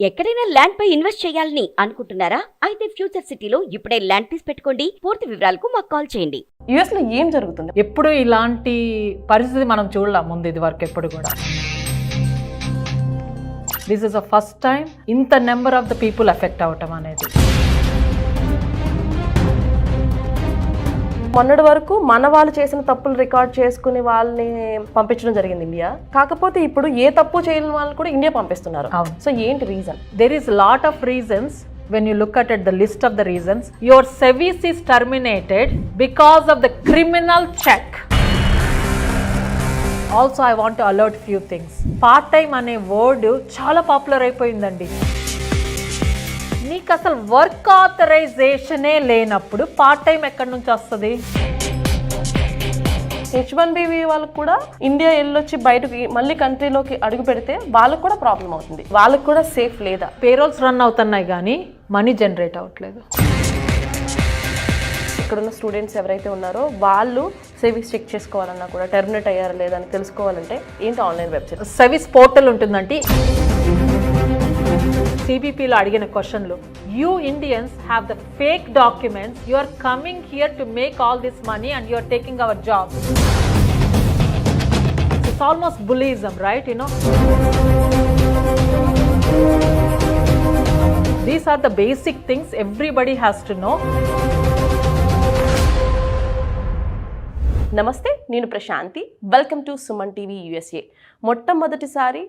ఎక్కడైనా ల్యాండ్ పై ఇన్వెస్ట్ చేయాలని అనుకుంటున్నారా? అయితే ఫ్యూచర్ సిటీలో ఇప్పుడే ల్యాండ్ పీస్ పెట్టుకోండి. పూర్తి వివరాలకు మాకు కాల్ చేయండి. యుఎస్ లో ఏం జరుగుతుంది? ఎప్పుడు ఇలాంటి పరిస్థితి మనం చూడలేం ముందు ఇది వరకు ఎప్పుడు కూడా. This is the first time ఇంత number of the people effect అవటం అనేది. మొన్నటి వరకు మన వాళ్ళు చేసిన తప్పులు రికార్డ్ చేసుకుని వాళ్ళని పంపించడం జరిగింది ఇండియా. కాకపోతే ఇప్పుడు ఏ తప్పు చేయని వాళ్ళని కూడా ఇండియా పంపిస్తున్నారు. సో ఏంటి reason? There is lot of reasons. When you look at it, the list of the reasons, your service is terminated because of the criminal check. Also, I want to alert few things. Part time అనే word చాలా popular అయిపోయిందండి. నీకు అసలు work ఆథరైజేషనే లేనప్పుడు part time ఎక్కడి నుంచి వస్తుంది? H1B వాళ్ళకు కూడా ఇండియా వెళ్ళొచ్చి బయటకు మళ్ళీ కంట్రీలోకి అడుగు పెడితే వాళ్ళకు కూడా ప్రాబ్లం అవుతుంది. వాళ్ళకు కూడా సేఫ్ లేదా? పేరోల్స్ రన్ అవుతున్నాయి కానీ మనీ జనరేట్ అవ్వట్లేదు. ఇక్కడున్న స్టూడెంట్స్ ఎవరైతే ఉన్నారో వాళ్ళు సర్వీస్ చెక్ చేసుకోవాలన్నా కూడా టెర్మినేట్ అయ్యారా లేదా అని తెలుసుకోవాలంటే ఏంటి ఆన్లైన్ వెబ్సైట్ సర్వీస్ పోర్టల్ ఉంటుందంటే సిబిపిలో అడిగిన క్వశ్చన్లు, you Indians have the fake documents, you are coming here to make all this money and you are taking our job. It's almost bullyism, right? You know, these are the basic things everybody has to know. నమస్తే, నేను Prashanthi. Welcome to Suman TV USA. మొట్టమొదటిసారి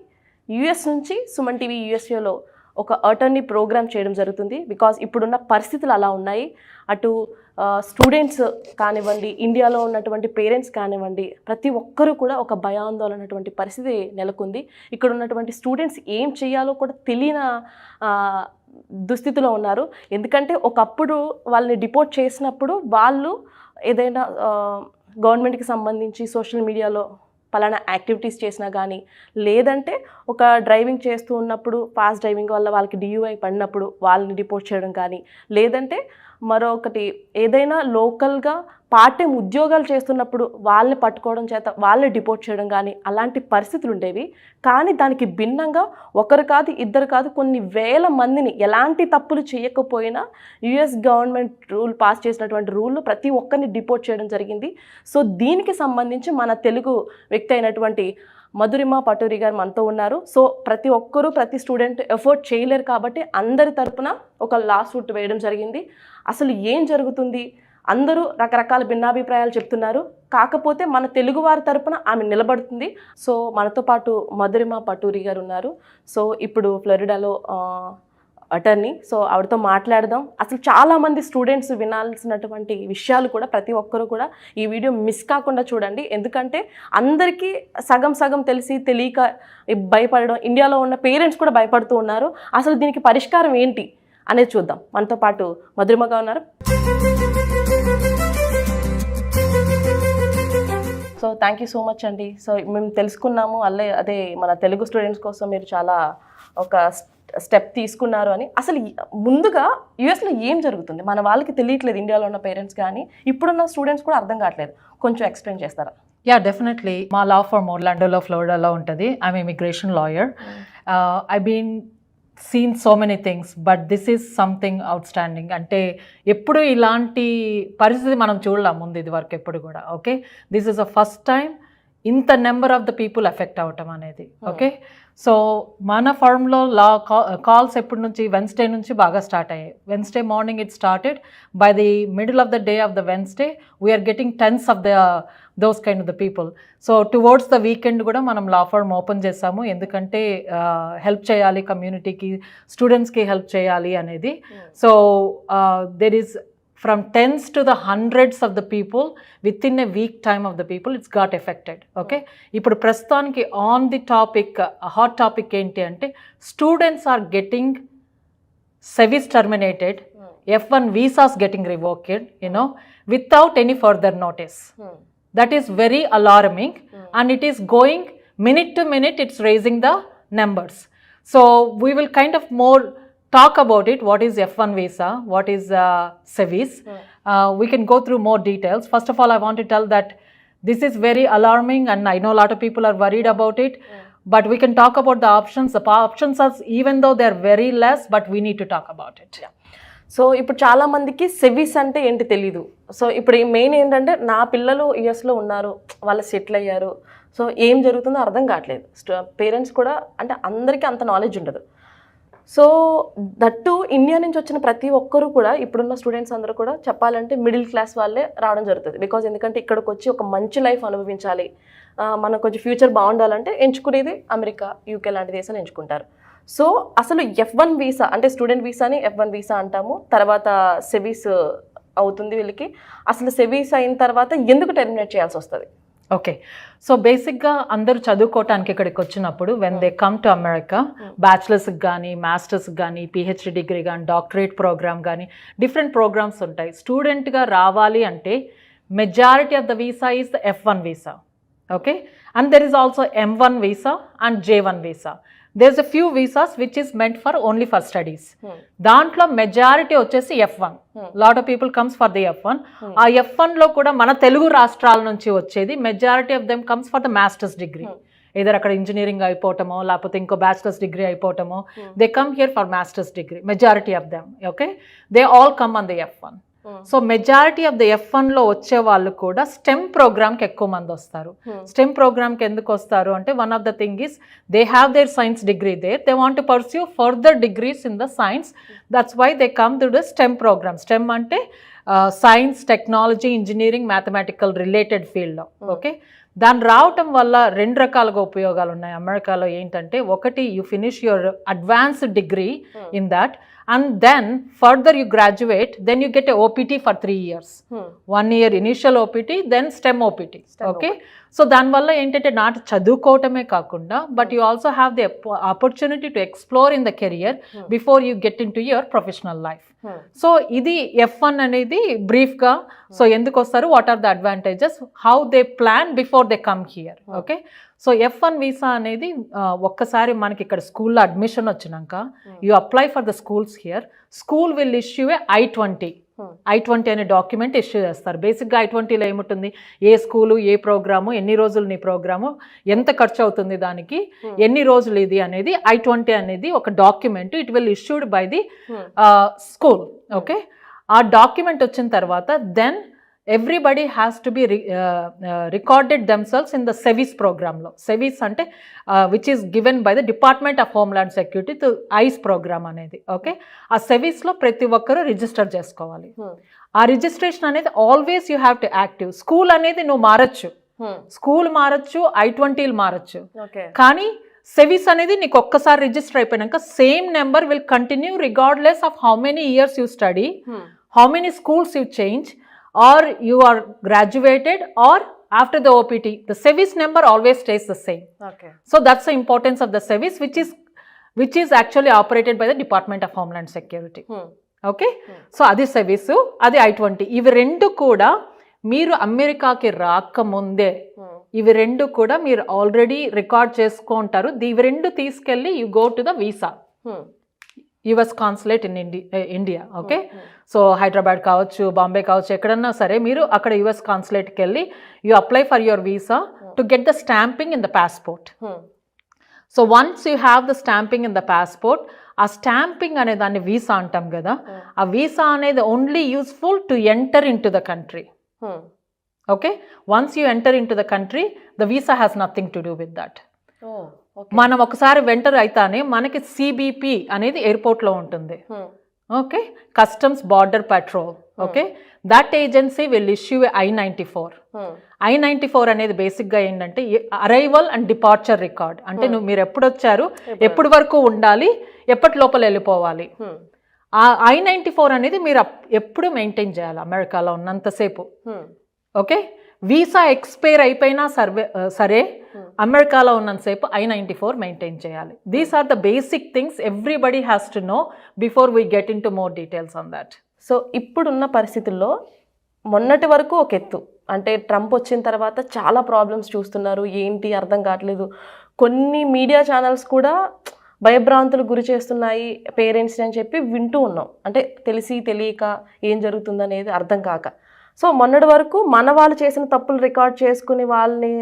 US నుంచి Suman TV యూఎస్ఏలో ఒక attorney programme చేయడం జరుగుతుంది. Because ఇప్పుడున్న పరిస్థితులు అలా ఉన్నాయి. అటు స్టూడెంట్స్ కానివ్వండి, ఇండియాలో ఉన్నటువంటి పేరెంట్స్ కానివ్వండి, ప్రతి ఒక్కరూ కూడా ఒక భయాందోళన అటువంటి పరిస్థితి నెలకొంది. ఇక్కడ ఉన్నటువంటి స్టూడెంట్స్ ఏం చేయాలో కూడా తెలియని దుస్థితిలో ఉన్నారు. ఎందుకంటే ఒకప్పుడు వాళ్ళని డిపోర్ట్ చేసినప్పుడు వాళ్ళు ఏదైనా గవర్నమెంట్కి సంబంధించి సోషల్ మీడియాలో పలానా యాక్టివిటీస్ చేసినా కానీ, లేదంటే ఒక డ్రైవింగ్ చేస్తూ ఉన్నప్పుడు ఫాస్ట్ డ్రైవింగ్ వల్ల వాళ్ళకి DUI పడినప్పుడు వాళ్ళని డిపోర్ట్ చేయడం కానీ, లేదంటే మరొకటి ఏదైనా లోకల్గా పార్ట్ టైం ఉద్యోగాలు చేస్తున్నప్పుడు వాళ్ళని పట్టుకోవడం చేత వాళ్ళని డిపోర్ట్ చేయడం కానీ, అలాంటి పరిస్థితులు ఉండేవి. కానీ దానికి భిన్నంగా ఒకరు కాదు, ఇద్దరు కాదు, కొన్ని వేల మందిని ఎలాంటి తప్పులు చేయకపోయినా యుఎస్ గవర్నమెంట్ రూల్ పాస్ చేసినటువంటి రూల్లో ప్రతి ఒక్కరిని డిపోర్ట్ చేయడం జరిగింది. సో దీనికి సంబంధించి మన తెలుగు వ్యక్తి అయినటువంటి మధురిమ పటూరి గారు మనతో ఉన్నారు. సో ప్రతి ఒక్కరూ ప్రతి స్టూడెంట్ ఎఫర్ట్ చేయలేరు కాబట్టి అందరి తరపున ఒక లా సూట్ వేయడం జరిగింది. అసలు ఏం జరుగుతుంది? అందరూ రకరకాల భిన్నాభిప్రాయాలు చెప్తున్నారు. కాకపోతే మన తెలుగువారి తరపున ఆమె నిలబడుతుంది. సో మనతో పాటు మధురిమ పటూరి గారు ఉన్నారు. సో ఇప్పుడు ఫ్లోరిడాలో అటర్నీ. సో ఆవిడతో మాట్లాడదాం. అసలు చాలామంది స్టూడెంట్స్ వినాల్సినటువంటి విషయాలు కూడా ప్రతి ఒక్కరూ కూడా ఈ వీడియో మిస్ కాకుండా చూడండి. ఎందుకంటే అందరికీ సగం సగం తెలిసి తెలియక భయపడడం, ఇండియాలో ఉన్న పేరెంట్స్ కూడా భయపడుతూ ఉన్నారు. అసలు దీనికి పరిష్కారం ఏంటి అనేది చూద్దాం. మనతో పాటు మధురిమగా ఉన్నారు. So thank you so much అండి. సో మేము తెలుసుకున్నాము అదే మన తెలుగు స్టూడెంట్స్ కోసం మీరు చాలా ఒక స్టెప్ తీసుకున్నారు అని. అసలు ముందుగా యుఎస్లో ఏం జరుగుతుంది? మన వాళ్ళకి తెలియట్లేదు, ఇండియాలో ఉన్న పేరెంట్స్ కానీ ఇప్పుడున్న స్టూడెంట్స్ కూడా అర్థం కావట్లేదు. కొంచెం ఎక్స్ప్లెయిన్ చేస్తారా? Yeah, definitely. మా లా ఫర్మ్ ఒర్లాండోలో, ఫ్లోరిడాలో ఉంటుంది. I'm immigration lawyer. I been seen so many things, but this is something outstanding. అంటే ఎప్పుడు ఇలాంటి పరిస్థితి మనం చూడలేం ముందు ఇది వరకు ఎప్పుడు కూడా. Okay, this is the first time ఇంత number of the people effect అవటం అనేది. ఓకే, సో మన ఫర్మ్లో లా కాల్స్ ఎప్పటి నుంచి, వెన్స్డే నుంచి బాగా స్టార్ట్ అయ్యాయి. Wednesday morning it started. By the middle of the day of the Wednesday we're getting tens of those kind of the people. So towards the weekend కూడా మనం law firm open చేసాము. ఎందుకంటే help చేయాలి, కమ్యూనిటీకి, స్టూడెంట్స్కి help చేయాలి అనేది. So there is from tens to the hundreds of the people within a week time of the people it's got affected. Okay, ఇప్పుడు ప్రస్తుతానికి on the topic, hot topic ఏంటి అంటే students are getting service terminated, F1 visas getting revoked, you know, without any further notice. That is very alarming, and it is going minute to minute, it's raising the numbers. So we will kind of more talk about it. What is F1 visa? What is SEVIS? We can go through more details. First of all, I want to tell that this is very alarming, and I know a lot of people are worried about it. but we can talk about the options. The options are, even though they're very less, but we need to talk about it. So ఇప్పుడు చాలా మందికి SEVIS అంటే ఏంటి తెలీదు. So ఇప్పుడు main ఏంటంటే నా పిల్లలు యుఎస్లో ఉన్నారు, వాళ్ళు సెటిల్ అయ్యారు, సో ఏం జరుగుతుందో అర్థం కావట్లేదు. పేరెంట్స్ కూడా అంటే అందరికీ అంత నాలెడ్జ్ ఉండదు. సో దట్టు ఇండియా నుంచి వచ్చిన ప్రతి ఒక్కరు కూడా ఇప్పుడున్న స్టూడెంట్స్ అందరూ కూడా చెప్పాలంటే మిడిల్ క్లాస్ వాళ్ళే రావడం జరుగుతుంది. బికాజ్ ఎందుకంటే ఇక్కడికి వచ్చి ఒక మంచి లైఫ్ అనుభవించాలి, మనకు కొంచెం ఫ్యూచర్ బాగుండాలంటే ఎంచుకునేది అమెరికా, యూకే లాంటి దేశాలు ఎంచుకుంటారు. సో అసలు F1 వీసా అంటే స్టూడెంట్ వీసాని F1 వీసా అంటాము, తర్వాత సెవీస్ అవుతుంది వీళ్ళకి. అసలు సెవీస్ అయిన తర్వాత ఎందుకు టెర్మినేట్ చేయాల్సి వస్తుంది? ఓకే, సో బేసిక్గా అందరూ చదువుకోవటానికి ఇక్కడికి వచ్చినప్పుడు when they come to America, బ్యాచిలర్స్కి కానీ మాస్టర్స్కి కానీ పిహెచ్డి డిగ్రీ కానీ డాక్టరేట్ ప్రోగ్రామ్ కానీ డిఫరెంట్ ప్రోగ్రామ్స్ ఉంటాయి. స్టూడెంట్గా రావాలి అంటే majority of the visa is the F1 visa. Okay, and there is also M1 visa and J1 visa. there's a few visas which is meant for only for studies. దాంట్లో majority వచ్చేసి F1. Lot of people comes for the F1. ఆ F1లో కూడా మన తెలుగు రాష్ట్రాల నుంచి వచ్చేది majority of them comes for the masters degree. Either అక్కడ ఇంజనీరింగ్ అయిపోవటమో లేకపోతే ఇంకో బ్యాచిలర్స్ డిగ్రీ అయిపోవటమో, they come here for masters degree, majority of them. Okay, they all come on the F1. So majority of the F1లో వచ్చే వాళ్ళు కూడా stem ప్రోగ్రామ్కి ఎక్కువ మంది వస్తారు. స్టెమ్ ప్రోగ్రామ్కి ఎందుకు వస్తారు అంటే one of the thing is they have their science degree there, they want to pursue further degrees in the science, that's why they come to the STEM program. STEM అంటే science, technology, engineering, mathematical related ఫీల్డ్లో. Okay, దాన్ని రావటం వల్ల రెండు రకాలుగా ఉపయోగాలు ఉన్నాయి అమెరికాలో. ఏంటంటే ఒకటి, you finish your advanced degree in that, and then further you graduate, then you get a OPT for 3 years. 1 year initial OPT, then STEM OPT. Okay, so దానివల్ల ఏంటంటే నాట్ చదువుకోవటమే కాకుండా but you also have the opportunity to explore in the career before you get into your professional life. So ఇది F1 అనేది బ్రీఫ్గా. So ఎందుకు వస్తారు, what are the advantages, how they plan before they come here. Okay, so F1 visa అనేది ఒక్కసారి మనకి ఇక్కడ స్కూల్లో అడ్మిషన్ వచ్చినాక you apply for the schools here, school will issue a I-20 అనే డాక్యుమెంట్ ఇష్యూ చేస్తారు. బేసిక్గా I-20లో ఏముంటుంది, ఏ స్కూలు, ఏ ప్రోగ్రాము, ఎన్ని రోజులు నీ ప్రోగ్రాము, ఎంత ఖర్చు అవుతుంది దానికి, ఎన్ని రోజులు ఇది అనేది I-20 అనేది ఒక document. It will issued by the school. Okay, ఆ డాక్యుమెంట్ వచ్చిన తర్వాత then everybody has to be recorded themselves in the SEVIS programలో. SEVIS అంటే which is given by the Department of Homeland Security to ICE program అనేది. Okay, ఆ SEVISలో ప్రతి ఒక్కరు register చేసుకోవాలి. ఆ రిజిస్ట్రేషన్ అనేది always you have to active. School అనేది నువ్వు మారచ్చు, స్కూల్ మారచ్చు, I-20లు మారచ్చు, కానీ సెవిస్ అనేది నీకు ఒక్కసారి రిజిస్టర్ అయిపోయినాక same number will continue regardless of how many years you study, how many schools you change, or you are graduated, or after the OPT, the SEVIS number always stays the same. Okay, so that's the importance of the SEVIS, which is actually operated by the Department of Homeland Security. Okay, so adi SEVIS, adi I-20. ఇవి రెండు కూడా మీరు అమెరికాకి రాకముందే ఇవి రెండు కూడా మీరు ఆల్రెడీ రికార్డ్ చేసుకుంటారు. ఇవి రెండు తీసుకెళ్ళి you go to the visa, US consulate in India. Okay, so Hyderabad కావచ్చు, బాంబే కావచ్చు, ఎక్కడన్నా సరే మీరు అక్కడ US కాన్సులేట్కి వెళ్ళి you apply for your visa to get the stamping in the passport. So once you have the stamping in the passport, ఆ stamping అనే దాన్ని వీసా అంటాం కదా, ఆ వీసా అనేది only useful to enter in to the country. Okay, once you enter in to the country, the visa has nothing to do with that. మనం ఒకసారి venter అయితేనే మనకి CBP అనేది ఎయిర్పోర్ట్లో ఉంటుంది. Okay, customs border petrol. Okay, that agency will issue I-94. I-94 అనేది బేసిక్గా ఏంటంటే అరైవల్ అండ్ డిపార్చర్ రికార్డ్. అంటే మీరు ఎప్పుడు వచ్చారు, ఎప్పటి వరకు ఉండాలి, ఎప్పటి లోపల వెళ్ళిపోవాలి. ఆ I-94 అనేది మీరు ఎప్పుడు మెయింటైన్ చేయాలి అమెరికాలో ఉన్నంతసేపు. ఓకే, వీసా ఎక్స్పైర్ అయిపోయినా సరే అమెరికాలో ఉన్నంతసేపు I-94 మెయింటైన్ చేయాలి. These are the basic things everybody has to know before we get into more details on that. So ఇప్పుడున్న పరిస్థితుల్లో మొన్నటి వరకు ఒక ఎత్తు, అంటే ట్రంప్ వచ్చిన తర్వాత చాలా ప్రాబ్లమ్స్ చూస్తున్నారు, ఏంటి అర్థం కావట్లేదు. కొన్ని మీడియా ఛానల్స్ కూడా భయభ్రాంతులు గురి చేస్తున్నాయి పేరెంట్స్ని అని చెప్పి వింటూ ఉన్నాం. అంటే తెలిసి తెలియక ఏం జరుగుతుందనేది అర్థం కాక. సో మొన్నటి వరకు మన వాళ్ళు చేసిన తప్పులు రికార్డ్ చేసుకుని వాళ్ళని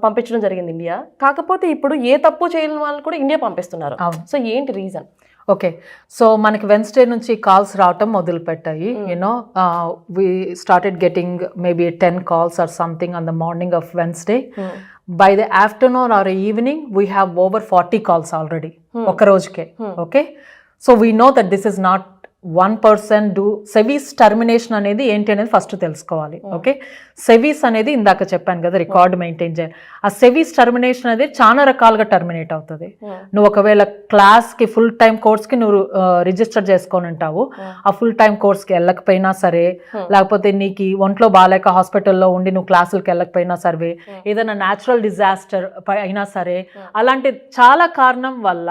పంపించడం జరిగింది ఇండియా. కాకపోతే ఇప్పుడు ఏ తప్పు చేయని వాళ్ళు కూడా ఇండియా పంపిస్తున్నారు. అవును. సో ఏంటి రీజన్? ఓకే, సో మనకి వెన్స్డే నుంచి కాల్స్ రావటం మొదలుపెట్టాయి. You know we started getting maybe 10 calls or something on the morning of Wednesday. By the afternoon or evening we have over 40 calls already ఒక రోజుకే. Okay, so we know that this is not one person do. SEVIS termination అనేది ఏంటి అనేది first తెలుసుకోవాలి. Okay, సెవీస్ అనేది ఇందాక చెప్పాను కదా రికార్డ్ మెయింటైన్ చేయాలి. ఆ సెవీస్ టర్మినేషన్ అనేది చాలా రకాలుగా టర్మినేట్ అవుతుంది. నువ్వు ఒకవేళ క్లాస్కి ఫుల్ టైం కోర్స్కి నువ్వు రిజిస్టర్ చేసుకొని ఉంటావు, ఆ ఫుల్ టైం కోర్స్కి వెళ్ళకపోయినా సరే, లేకపోతే నీకు ఒంట్లో బాగాలేక హాస్పిటల్లో ఉండి నువ్వు క్లాసులకి వెళ్ళకపోయినా సరే, ఏదైనా న్యాచురల్ డిజాస్టర్ అయినా సరే, అలాంటి చాలా కారణం వల్ల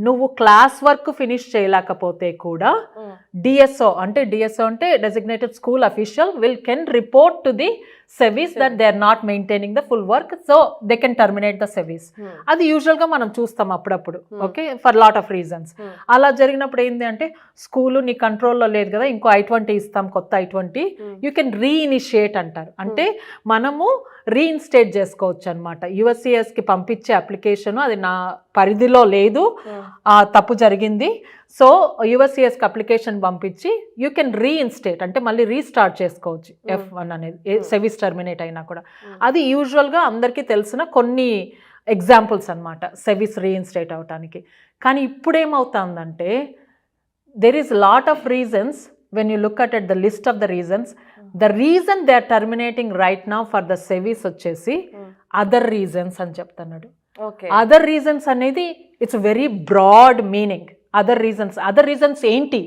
నువ్వు క్లాస్ వర్క్ ఫినిష్ చేయలేకపోతే కూడా డిఎస్ఓ అంటే designated school official can report to the SEVIS that they are not maintaining the full work, so they can terminate the SEVIS. అది యూజువల్ గా మనం చూస్తాం అప్పుడప్పుడు. Okay, for lot of reasons. అలా జరిగినప్పుడు ఏంటి అంటే స్కూల్ నీ కంట్రోల్లో లేదు కదా, ఇంకో I-20 ఇస్తాం, కొత్త I-20, యూ కెన్ రీఇనిషియేట్ అంటారు. అంటే మనము రీఇన్స్టేట్ చేసుకోవచ్చు అనమాట. యుఎస్సిఎస్కి పంపించే అప్లికేషన్ అది నా పరిధిలో లేదు, తప్పు జరిగింది, సో యుఎస్సిఎస్కి అప్లికేషన్ పంపించి యూ కెన్ రీఇన్స్టేట్ అంటే మళ్ళీ రీస్టార్ట్ చేసుకోవచ్చు F1 అనేది సెవీస్ టర్మినేట్ అయినా కూడా. అది యూజువల్గా అందరికీ తెలిసిన కొన్ని ఎగ్జాంపుల్స్ అనమాట సెవీస్ రీఇన్స్టేట్ అవటానికి. కానీ ఇప్పుడేమవుతుందంటే there is lot of reasons when you look at it, the list of the reasons, the reason they are terminating right now for the sevis వచ్చేసి other reasons అని చెప్తున్నాడు. ఓకే, other reasons అనేది it's very broad meaning. other reasons ఏంటి?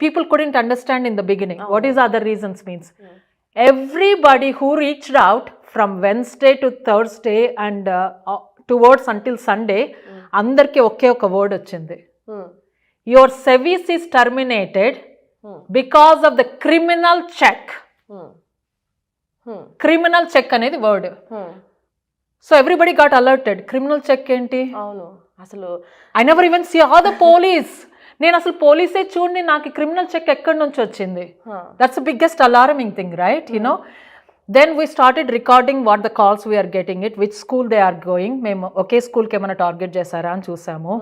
people couldn't understand in the beginning what is other reasons means. everybody who reached out from Wednesday to Thursday and towards until Sunday అందరికి ఒకే ఒక word వచ్చింది, your sevis is terminated because of the criminal check. criminal check అనేది word. So everybody got alerted. Criminal check ఏంటి? అవును, అసలు I never even see all the police. నేను అసలు పోలీసే చూడండి, నాకు క్రిమినల్ చెక్ ఎక్కడి నుంచి వచ్చింది? That's biggest alarming thing, right? You know, then we started recording what the calls we're getting it, which school they are going. మేము ఒకే స్కూల్కి ఏమైనా టార్గెట్ చేశారా అని చూసాము.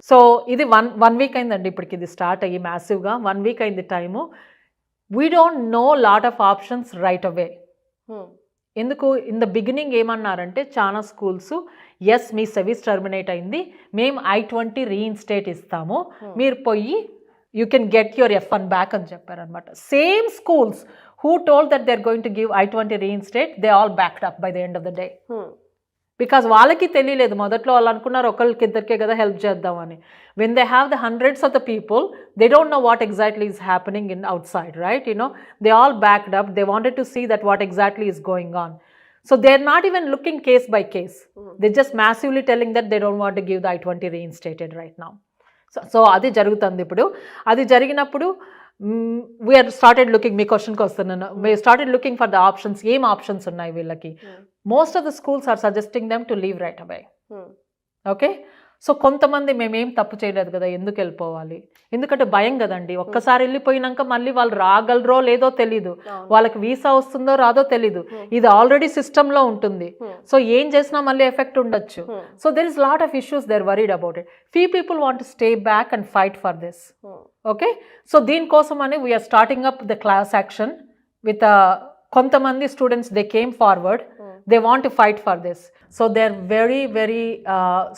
సో ఇది వన్ వీక్ అయిందండి ఇప్పటికి, ఇది స్టార్ట్ అయ్యి మ్యాసివ్గా 1 week అయింది time. We don't know lot of options right away. ఎందుకు ఇన్ ద బిగినింగ్ ఏమన్నారంటే చాలా స్కూల్స్, ఎస్ మీ సెవీస్ టర్మినేట్ అయింది, మేము I-20 రీఇన్స్టేట్ ఇస్తాము, మీరు పోయి you can get your F1 back అని చెప్పారనమాట. Same schools who told that they're going to give I-20 reinstate, they all backed up by the end of the day. Because వాళ్ళకి తెలియలేదు మొదట్లో, వాళ్ళు అనుకున్నారు ఒకరికి ఇద్దరికే కదా హెల్ప్ చేద్దామని. When they have the hundreds of the people, they don't know what exactly is happening in outside, right? You know, they all backed up, they wanted to see that what exactly is going on. So they are not even looking case by case, they just massively telling that they don't want to give the I-20 reinstated right now. సో అది జరుగుతుంది ఇప్పుడు. అది జరిగినప్పుడు we are started looking, మీ క్వశ్చన్కి వస్తున్నాను, we started looking for the options. ఏం options ఉన్నాయి వీళ్ళకి? most of the schools are suggesting them to leave right away. Okay, so కొంతమంది మేమేం తప్పు చేయలేదు కదా, ఎందుకు వెళ్ళిపోవాలి? ఎందుకంటే భయం కదండి, ఒక్కసారి వెళ్ళిపోయినాక మళ్ళీ వాళ్ళు రాగలరో లేదో తెలీదు, వాళ్ళకి వీసా వస్తుందో రాదో తెలీదు, ఇది ఆల్రెడీ సిస్టంలో ఉంటుంది, సో ఏం చేసినా మళ్ళీ ఎఫెక్ట్ ఉండొచ్చు. So there is lot of issues, they are worried about it. Few people want to stay back and fight for this. Okay, so దీనికోసమని we are starting up the class action with కొంతమంది students, they came forward, they want to fight for this. So they're very very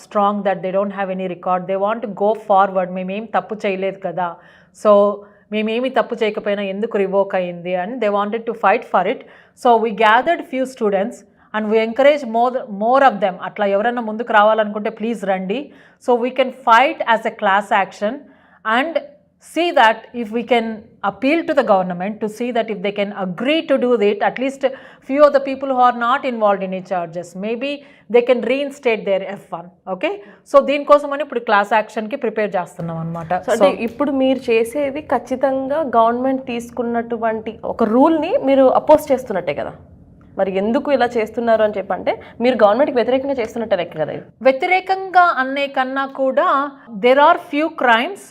strong that they don't have any record, they want to go forward. మేమేం తప్పు చేయలేదు కదా, so మేమేమి తప్పు చేయకపోయినా ఎందుకు revoke అయింది అని they wanted to fight for it. So we gathered few students and we encourage more of them. అట్లా ఎవరైనా ముందుకు రావాలనుకుంటే ప్లీజ్ రండి, so we can fight as a class action and see that if we can appeal to the government to see that if they can agree to do it, at least few of the people who are not involved in any charges, maybe they can reinstate their F1. okay, so దీని కోసమని ఇప్పుడు class యాక్షన్కి prepare చేస్తున్నాం అనమాట. అంటే ఇప్పుడు మీరు చేసేది ఖచ్చితంగా గవర్నమెంట్ తీసుకున్నటువంటి ఒక రూల్ని మీరు అపోజ్ చేస్తున్నట్టే కదా, మరి ఎందుకు ఇలా చేస్తున్నారు అని చెప్పంటే మీరు గవర్నమెంట్కి వ్యతిరేకంగా చేస్తున్నట్టే లెక్క కదా. వ్యతిరేకంగా అనే కన్నా కూడా దెర్ ఆర్ ఫ్యూ క్రైమ్స్,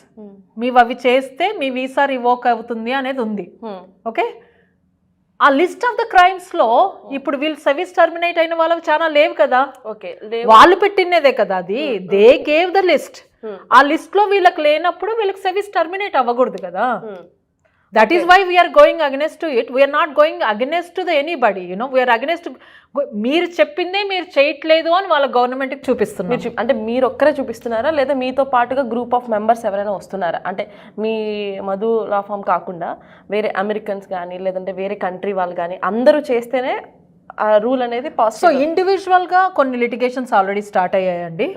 మీవి అవి చేస్తే మీ వీసా రివోక్ అవుతుంది అనేది ఉంది. ఓకే, ఆ లిస్ట్ ఆఫ్ ద క్రైమ్స్ లో ఇప్పుడు వీళ్ళు సర్వీస్ టర్మినేట్ అయిన వాళ్ళకి చాలా లేవు కదా, ఓకే వాళ్ళు పెట్టినదే కదా అది, దే గేవ్ ద లిస్ట్. ఆ లిస్ట్ లో వీళ్ళకి లేనప్పుడు వీళ్ళకి సర్వీస్ టర్మినేట్ అవ్వకూడదు కదా. That is why we're going against to it. We're not going against to the anybody, you know we're against. మీరు చెప్పిందే మీరు చేయట్లేదు అని వాళ్ళ గవర్నమెంట్కి చూపిస్తున్నారు. అంటే మీరు ఒక్కరే చూపిస్తున్నారా, లేదా మీతో పాటుగా గ్రూప్ ఆఫ్ మెంబర్స్ ఎవరైనా వస్తున్నారా? అంటే మీ మధు లా ఫామ్ కాకుండా వేరే అమెరికన్స్ కానీ లేదంటే వేరే కంట్రీ వాళ్ళు కానీ అందరూ చేస్తేనే ఆ రూల్ అనేది సో ఇండివిజువల్ గా కొన్ని లిటిగేషన్స్ ఆల్రెడీ స్టార్ట్ అయ్యాయండి.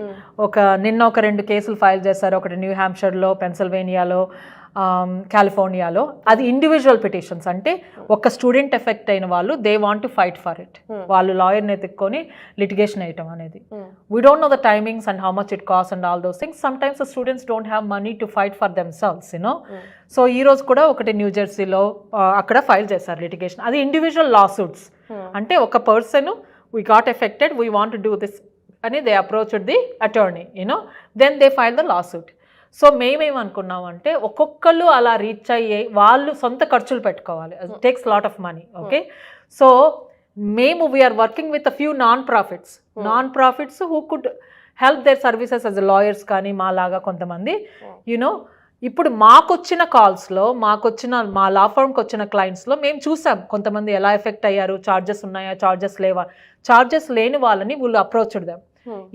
నిన్న ఒక 2 కేసులు ఫైల్ చేశారు. ఒకటి న్యూ హ్యాంప్షైర్లో, పెన్సిల్వేనియాలో, కాలిఫోర్నియాలో. అది ఇండివిజువల్ పిటిషన్స్, అంటే ఒక స్టూడెంట్ ఎఫెక్ట్ అయిన వాళ్ళు they want to fight for it. వాళ్ళు లాయర్ని ఎత్తుక్కొని లిటిగేషన్ వేయటం అనేది. We don't know the timings and how much it cost and all those things. Some times the students don't have money to fight for themselves, you know. So ఈ రోజు కూడా ఒకటి new జెర్సీలో అక్కడ file చేశారు లిటిగేషన్. అది individual లా suits. అంటే ఒక person we got affected, we want to do this అని they approached the attorney, you know, then they file the lawsuit. So మేమేమనుకున్నామంటే ఒక్కొక్కళ్ళు అలా రీచ్ అయ్యే వాళ్ళు సొంత ఖర్చులు పెట్టుకోవాలి. Takes lot of money. Okay, so మేము we are working with a few non profits who could help their services as lawyers కానీ మా లాగా కొంతమంది, యూనో. ఇప్పుడు మాకొచ్చిన కాల్స్లో, మా లా ఫర్మ్కి వచ్చిన క్లయింట్స్లో మేము చూసాం కొంతమంది ఎలా ఎఫెక్ట్ అయ్యారు, ఛార్జెస్ ఉన్నాయా, ఛార్జెస్ లేవా. ఛార్జెస్ లేని వాళ్ళని వీళ్ళు అప్రోచ్డ్ దెమ్.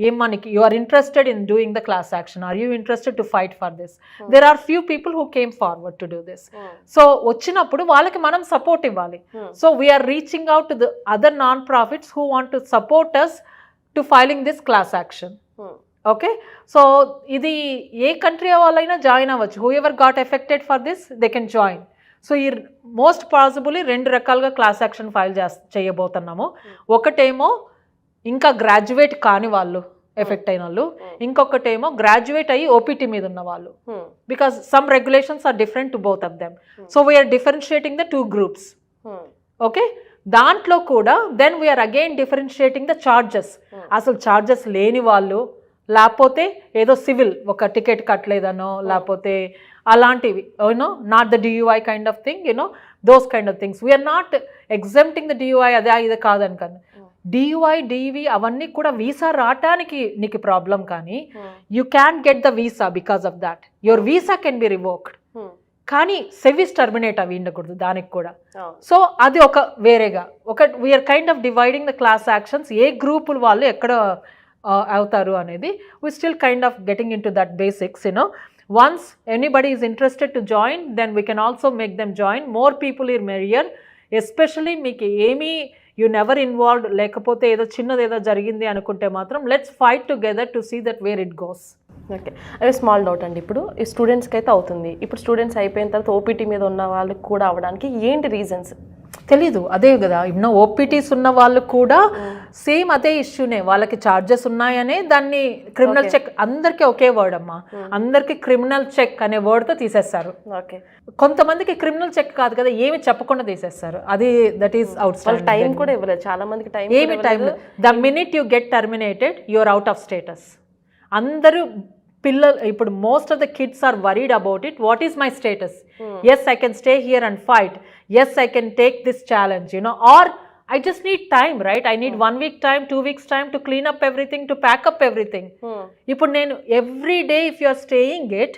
ఏం మనకి you are interested in doing the class action, are you interested to fight for this. There are few people who came forward to do this. So వచ్చినప్పుడు వాళ్ళకి మనం సపోర్ట్ ఇవ్వాలి. So we're reaching out to the other non profits who want to support us to filing this class action. Okay, so ఇది ఏ country వాళ్ళైనా join అవ్వచ్చు. Whoever got affected for this they can join. So ఈ most possibly 2 రకాలుగా class action file చేయబోతున్నాము. ఒకటేమో ఇంకా graduate కాని వాళ్ళు ఎఫెక్ట్ అయిన వాళ్ళు, ఇంకొకటేమో గ్రాడ్యుయేట్ అయ్యి ఓపీటీ మీద ఉన్న వాళ్ళు. Because some regulations are different to both of them. So we're differentiating the 2 groups. Okay, దాంట్లో కూడా then we're again differentiating the charges. అసలు ఛార్జెస్ లేని వాళ్ళు, లేకపోతే ఏదో సివిల్ ఒక టికెట్ కట్టలేదనో, లేకపోతే అలాంటివి, you know, not the DUI kind of thing, you know, those kind of things. We are not exempting the DUI, అదే ఇది కాదని కానీ డియూఐ డివి అవన్నీ కూడా వీసా రావటానికి నీకు ప్రాబ్లం, కానీ you can get the visa because of that. Your visa can be revoked, కానీ సర్వీస్ టర్మినేట్ అవి ఉండకూడదు దానికి కూడా. సో అది ఒక వేరేగా we are kind of dividing the class actions. ఏ గ్రూపులు వాళ్ళు ఎక్కడ అవుతారు అనేది we still kind of getting into that basics, you know. Once anybody is interested to join, then we can also make them join. More people are merrier, especially మీకు ఏమీ you never involved లేకపోతే ఏదో చిన్నది ఏదో జరిగింది అనుకుంటే మాత్రం let's fight together to see that where it goes. Okay, అదే స్మాల్ డౌట్ అండి. ఇప్పుడు ఈ స్టూడెంట్స్కి అయితే అవుతుంది, ఇప్పుడు స్టూడెంట్స్ అయిపోయిన తర్వాత ఓపీటీ మీద ఉన్న వాళ్ళకి కూడా అవ్వడానికి ఏంటి రీజన్స్ తెలీదు. అదే కదా, ఇప్పుడు ఓపీటీస్ ఉన్న వాళ్ళు కూడా సేమ్ అదే ఇష్యూనే, వాళ్ళకి ఛార్జెస్ ఉన్నాయనే దాన్ని క్రిమినల్ చెక్, అందరికీ ఒకే వర్డ్ అమ్మా, అందరికి క్రిమినల్ చెక్ అనే వర్డ్తో తీసేస్తారు. ఓకే, కొంతమందికి క్రిమినల్ చెక్ కాదు కదా, ఏమి చెప్పకుండా తీసేస్తారు. అది that is out standing. Time కూడా ఇవ్వలేదు చాలా మందికి, టైం ఏమి time. The minute you get terminated you're out of status. అందరూ పిల్లలు ఇప్పుడు most of the kids are worried about it. What is my status? Yes I can stay here and fight. Yes I can take this challenge, you know, or I just need time, right? I need 1 week time, 2 weeks time to clean up everything, to pack up everything. ఇప్పుడు నేను every day if you are staying it,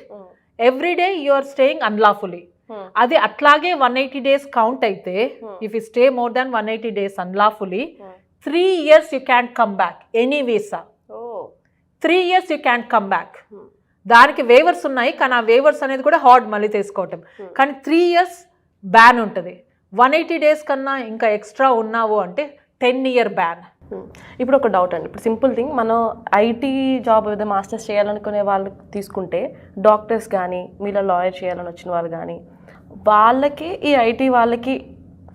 every day you are staying unlawfully. అది అట్లాగే 180 days count అయితే, if you stay more than 180 days unlawfully, 3 years you can't come back any visa. 3 years you can't come back. దానికి weavers ఉన్నాయి, కానీ ఆ weavers అనేది కూడా hard మళ్ళీ తీసుకోవటం. కానీ 3 years బ్యాన్ ఉంటుంది. 180 days కన్నా ఇంకా ఎక్స్ట్రా ఉన్నావు అంటే 10-year బ్యాన్. ఇప్పుడు ఒక డౌట్ అండి, ఇప్పుడు సింపుల్ థింగ్, మనం ఐటీ జాబ్ ఏదో మాస్టర్స్ చేయాలనుకునే వాళ్ళకి తీసుకుంటే, డాక్టర్స్ కానీ మీలో లాయర్ చేయాలని వచ్చిన వాళ్ళు కానీ, వాళ్ళకి ఈ ఐటీ వాళ్ళకి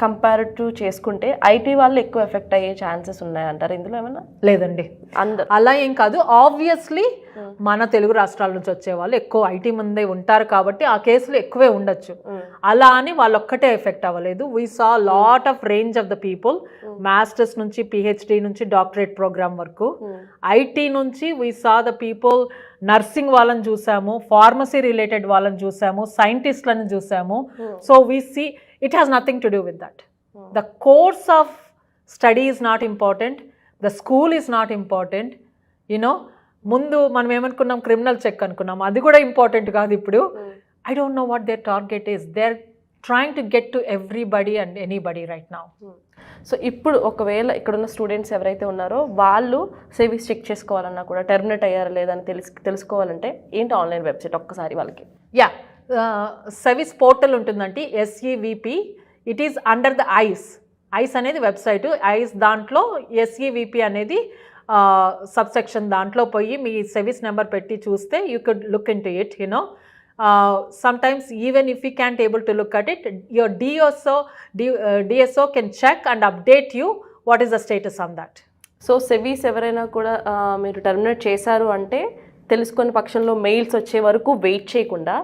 కంపారిటివ్ చేసుకుంటే ఐటీ వాళ్ళు ఎక్కువ ఎఫెక్ట్ అయ్యే ఛాన్సెస్ ఉన్నాయంటారు ఇందులో ఏమైనా? లేదండి, అలా ఏం కాదు. ఆబ్వియస్లీ మన తెలుగు రాష్ట్రాల నుంచి వచ్చే వాళ్ళు ఎక్కువ ఐటీ ముందే ఉంటారు కాబట్టి ఆ కేసులు ఎక్కువే ఉండొచ్చు. అలా అని వాళ్ళు ఒక్కటే ఎఫెక్ట్ అవ్వలేదు. We saw lot of range of the people, masters నుంచి పిహెచ్డి నుంచి డాక్టరేట్ ప్రోగ్రామ్ వరకు. ఐటీ నుంచి we saw the people, nursing వాళ్ళని చూసాము, ఫార్మసీ రిలేటెడ్ వాళ్ళని చూసాము, సైంటిస్ట్లను చూసాము. So we see it has nothing to do with that. The course of study is not important. The school is not important. You know, ముందు మనం ఏమనుకున్నాం, criminal check అనుకున్నాం, అది కూడా ఇంపార్టెంట్ కాదు ఇప్పుడు. I don't know what their target is. They're trying to get to everybody and anybody right now. So ఇప్పుడు ఒకవేళ ఇక్కడున్న స్టూడెంట్స్ ఎవరైతే ఉన్నారో వాళ్ళు సేవింగ్స్ చెక్ చేసుకోవాలన్నా కూడా టెర్మినేట్ అయ్యారా లేదా అని తెలుసుకోవాలంటే ఏంటి ఆన్లైన్ వెబ్సైట్ ఒక్కసారి వాళ్ళకి? యా, సర్వీస్ పోర్టల్ ఉంటుందండి, SEVP. It is under the ice అనేది వెబ్సైట్. ఐస్ దాంట్లో SEVP అనేది సబ్సెక్షన్, దాంట్లో పోయి మీ సర్వీస్ నెంబర్ పెట్టి చూస్తే you could look in to it, you know. Sometimes even if you can't able to look at it, your DSO can check and update you what is the status on that. So SEVIS ఎవరైనా కూడా మీరు terminate చేశారు అంటే తెలుసుకునే పక్షంలో mails వచ్చే వరకు wait చేయకుండా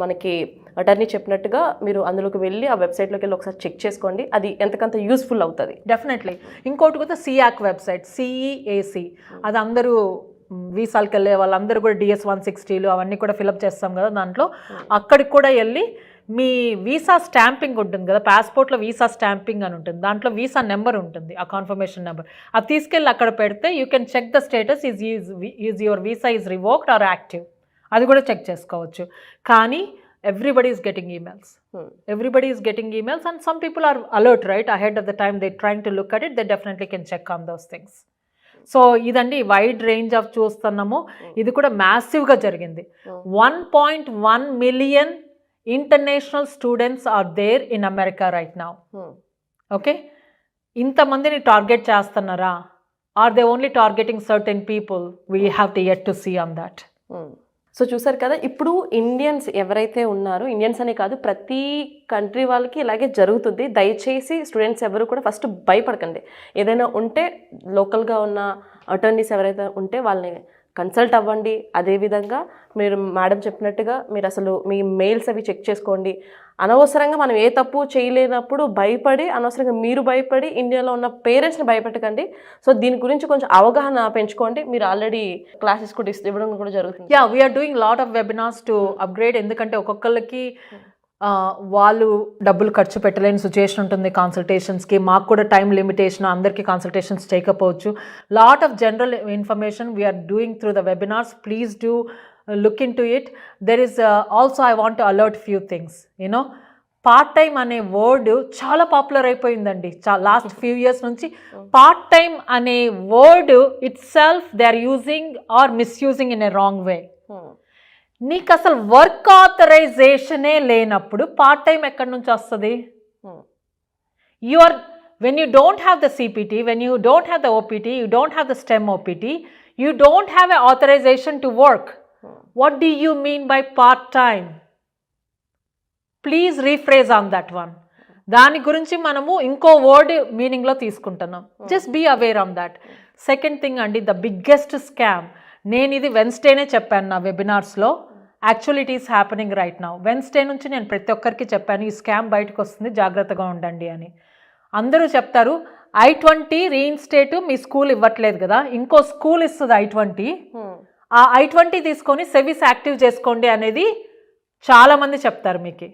మనకి అటర్నీ చెప్పినట్టుగా మీరు అందులోకి వెళ్ళి ఆ వెబ్సైట్లోకి వెళ్ళి ఒకసారి చెక్ చేసుకోండి, అది ఎంతకంత యూస్ఫుల్ అవుతుంది. డెఫినెట్లీ. ఇంకోటి కూడా CEAC వెబ్సైట్, CEAC, అది అందరూ వీసాలకు వెళ్ళే వాళ్ళందరూ కూడా DS-160లు అవన్నీ కూడా ఫిలప్ చేస్తాం కదా దాంట్లో, అక్కడికి కూడా వెళ్ళి మీ వీసా స్టాంపింగ్ ఉంటుంది కదా, పాస్పోర్ట్లో వీసా స్టాంపింగ్ అని ఉంటుంది, దాంట్లో వీసా నెంబర్ ఉంటుంది, ఆ కన్ఫర్మేషన్ నెంబర్, అది తీసుకెళ్ళి అక్కడ పెడితే you can check the status is your visa is revoked or active, అది కూడా చెక్ చేసుకోవచ్చు. కానీ everybody is getting emails. Everybody is getting emails and some people are alert right ahead of the time they're trying to look at it. They definitely can check on those things. So ఇదండి wide range of చూస్తున్నాము. ఇది కూడా మ్యాసివ్గా జరిగింది. 1.1 million international students are there in America right now. Okay, ఇంతమందిని target చేస్తున్నారా? Are they only targeting certain people? We have to yet to see on that. So చూసారు కదా, ఇప్పుడు ఇండియన్స్ ఎవరైతే ఉన్నారో, ఇండియన్స్ అనే కాదు ప్రతి కంట్రీ వాళ్ళకి ఇలాగే జరుగుతుంది. దయచేసి స్టూడెంట్స్ ఎవరు కూడా ఫస్ట్ భయపడకండి. ఏదైనా ఉంటే లోకల్గా ఉన్న అటర్నీస్ ఎవరైతే ఉంటే వాళ్ళని కన్సల్ట్ అవ్వండి. అదేవిధంగా మీరు మేడం చెప్పినట్టుగా మీరు అసలు మీ మెయిల్స్ అవి చెక్ చేసుకోండి. అనవసరంగా మనం ఏ తప్పు చేయలేనప్పుడు అనవసరంగా మీరు భయపడి ఇండియాలో ఉన్న పేరెంట్స్ని భయపెట్టకండి. సో దీని గురించి కొంచెం అవగాహన పెంచుకోండి. మీరు ఆల్రెడీ క్లాసెస్ కూడా ఇవ్వడం కూడా జరుగుతుంది. Yeah, we're doing lot of webinars to upgrade. ఎందుకంటే ఒక్కొక్కరికి వాళ్ళు డబ్బులు ఖర్చు పెట్టలేని సిచ్యుయేషన్ ఉంటుంది కన్సల్టేషన్స్కి. మాకు కూడా టైం లిమిటేషన్, అందరికీ కన్సల్టేషన్స్ చేయకపోవచ్చు. Lot of general information we're doing through the webinars. Please do look into it. There is also I want to alert few things, you know. Part time అనే word చాలా popular అయిపోయిందండి last few years నుంచి. Part time అనే word itself they are using or misusing in a wrong way. నీకు అసలు work ఆథరైజేషనే లేనప్పుడు part time ఎక్కడి నుంచి వస్తుంది? when you don't have the CPT, when you don't have the OPT, you don't have the STEM OPT, you don't have an authorization to work. What do you mean by part-time? Please rephrase on that one. దాని గురించి మనము ఇంకో word మీనింగ్లో తీసుకుంటున్నాం. Just be aware on that. Second thing అండి, the biggest scam. నేను ఇది వెన్స్డేనే చెప్పాను నా వెబినార్స్లో. Actually it is happening right now. Wednesday నుంచి నేను ప్రతి ఒక్కరికి చెప్పాను ఈ స్కామ్ బయటకు వస్తుంది, జాగ్రత్తగా ఉండండి అని. అందరూ చెప్తారు I-20 రీఇన్స్టేట్ మీ స్కూల్ ఇవ్వట్లేదు కదా, ఇంకో స్కూల్ ఇస్తుంది I-20, ఆ I-20 తీసుకొని సెవిస్ యాక్టివ్ చేసుకోండి అనేది చాలామంది చెప్తారు మీకు.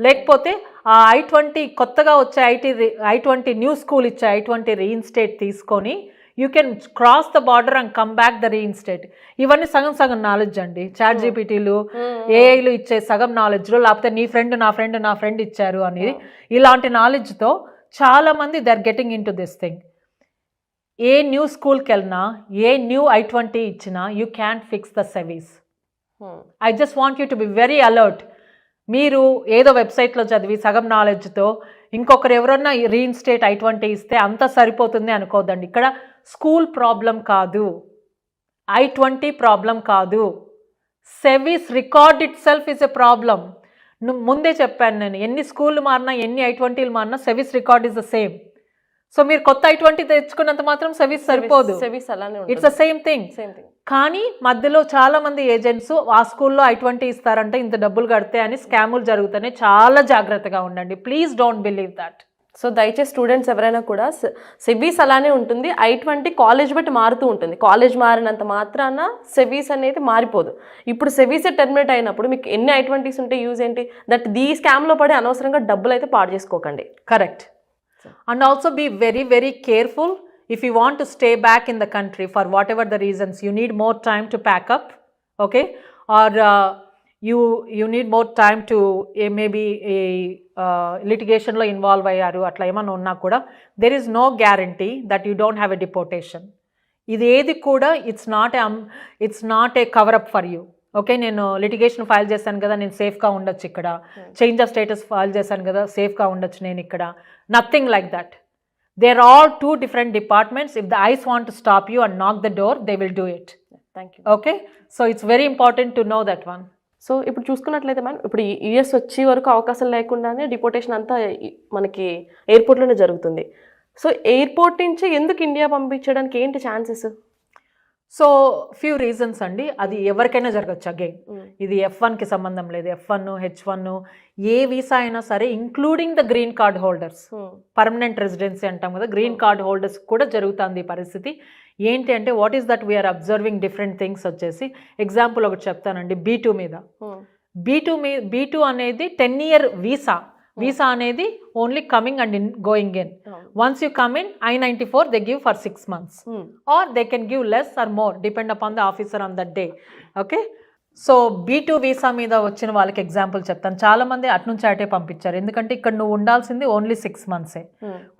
లేకపోతే ఆ I-20 కొత్తగా వచ్చే I-20 న్యూ స్కూల్ ఇచ్చే I-20 రీఇన్స్టేట్ తీసుకొని you can cross the border and come back the reinstate. ఇవన్నీ సగం సగం నాలెడ్జ్ అండి. చాట్ జీపీటీలు, ఏఐలు ఇచ్చే సగం నాలెడ్జ్లో, లేకపోతే నీ ఫ్రెండ్ నా ఫ్రెండ్ ఇచ్చారు అనేది, ఇలాంటి నాలెడ్జ్తో చాలామంది they are getting into this thing. ఏ న్యూ స్కూల్కి వెళ్ళినా, ఏ న్యూ I-20 ఇచ్చినా you can fix the SEVIS. I just want you to be very alert. మీరు ఏదో వెబ్సైట్లో చదివి సగం నాలెడ్జ్తో ఇంకొకరు ఎవరన్నా రీఇన్స్టేట్ I-20 ఇస్తే అంతా సరిపోతుంది అనుకోద్దండి. ఇక్కడ స్కూల్ ప్రాబ్లం కాదు, I-20 ప్రాబ్లం కాదు, SEVIS record itself is a problem. ముందే చెప్పాను నేను, ఎన్ని స్కూళ్ళు మారినా, ఎన్ని I-20లు మారినా SEVIS record is the same. So మీరు కొత్త I-20 తెచ్చుకున్నంత మాత్రం సెవీస్ సరిపోదు. It's the same thing. కానీ మధ్యలో చాలా మంది ఏజెంట్స్ ఆ స్కూల్లో I-20 ఇస్తారంటే ఇంత డబ్బులు కడితే అని స్కాములు జరుగుతాయి. చాలా జాగ్రత్తగా ఉండండి. Please don't believe that. So దయచేసి స్టూడెంట్స్ ఎవరైనా కూడా సెవీస్ అలానే ఉంటుంది. I-20 కాలేజ్ బట్టి మారుతూ ఉంటుంది. కాలేజ్ మారినంత మాత్రాన సెవీస్ అనేది మారిపోదు. ఇప్పుడు సెవీస్ టెర్మినేట్ అయినప్పుడు మీకు ఎన్ని I-20s ఉంటే యూజ్ ఏంటి? దట్ ఈ స్కామ్లో పడి అనవసరంగా డబ్బులు అయితే పాడు చేసుకోకండి. Correct. And also be very, very careful. If you want to stay back in the country for whatever the reasons, you need more time to pack up, okay? Or you need more time to maybe litigation lo involve ayyaru atla emana unna kuda there is no guarantee that you don't have a deportation. ఇది ఏది కూడా it's not a cover up for you. Okay, నేను litigation file చేశాను కదా, నేను సేఫ్గా ఉండొచ్చు ఇక్కడ, చేంజ్ ఆఫ్ స్టేటస్ ఫైల్ చేశాను కదా, సేఫ్గా ఉండొచ్చు నేను ఇక్కడ. Nothing like that. They are all two different departments. If the ICE want to stop you and knock the door, they will do it. Thank you. Okay, so it's very important to know that one. So ఇప్పుడు చూసుకున్నట్లయితే ma'am, ఇప్పుడు US వచ్చే వరకు అవకాశం లేకుండానే deportation అంతా మనకి ఎయిర్పోర్ట్లోనే జరుగుతుంది. సో ఎయిర్పోర్ట్ నుంచి ఎందుకు ఇండియా పంపించడానికి ఏంటి ఛాన్సెస్? సో ఫ్యూ రీజన్స్ అండి. అది ఎవరికైనా జరగచ్చు. అగైన్ ఇది F1కి సంబంధం లేదు. F1, H1 ఏ వీసా అయినా సరే, including the green card holders, permanent residency అంటాం కదా, గ్రీన్ కార్డ్ హోల్డర్స్ కూడా జరుగుతుంది ఈ పరిస్థితి. ఏంటి అంటే what is that we're observing different things వచ్చేసి. ఎగ్జాంపుల్ ఒకటి చెప్తానండి. B2 మీద, B2 అనేది 10-year వీసా. వీసా అనేది only coming and going in. Once you come in, I-94 they give for 6 months, or they can give less or more depend upon the officer on that day. Okay, so B2 visa మీద వచ్చిన వాళ్ళకి example చెప్తాను. చాలా మంది అటు నుంచి అటే పంపించారు, ఎందుకంటే ఇక్కడ నువ్వు ఉండాల్సింది ఓన్లీ 6 months.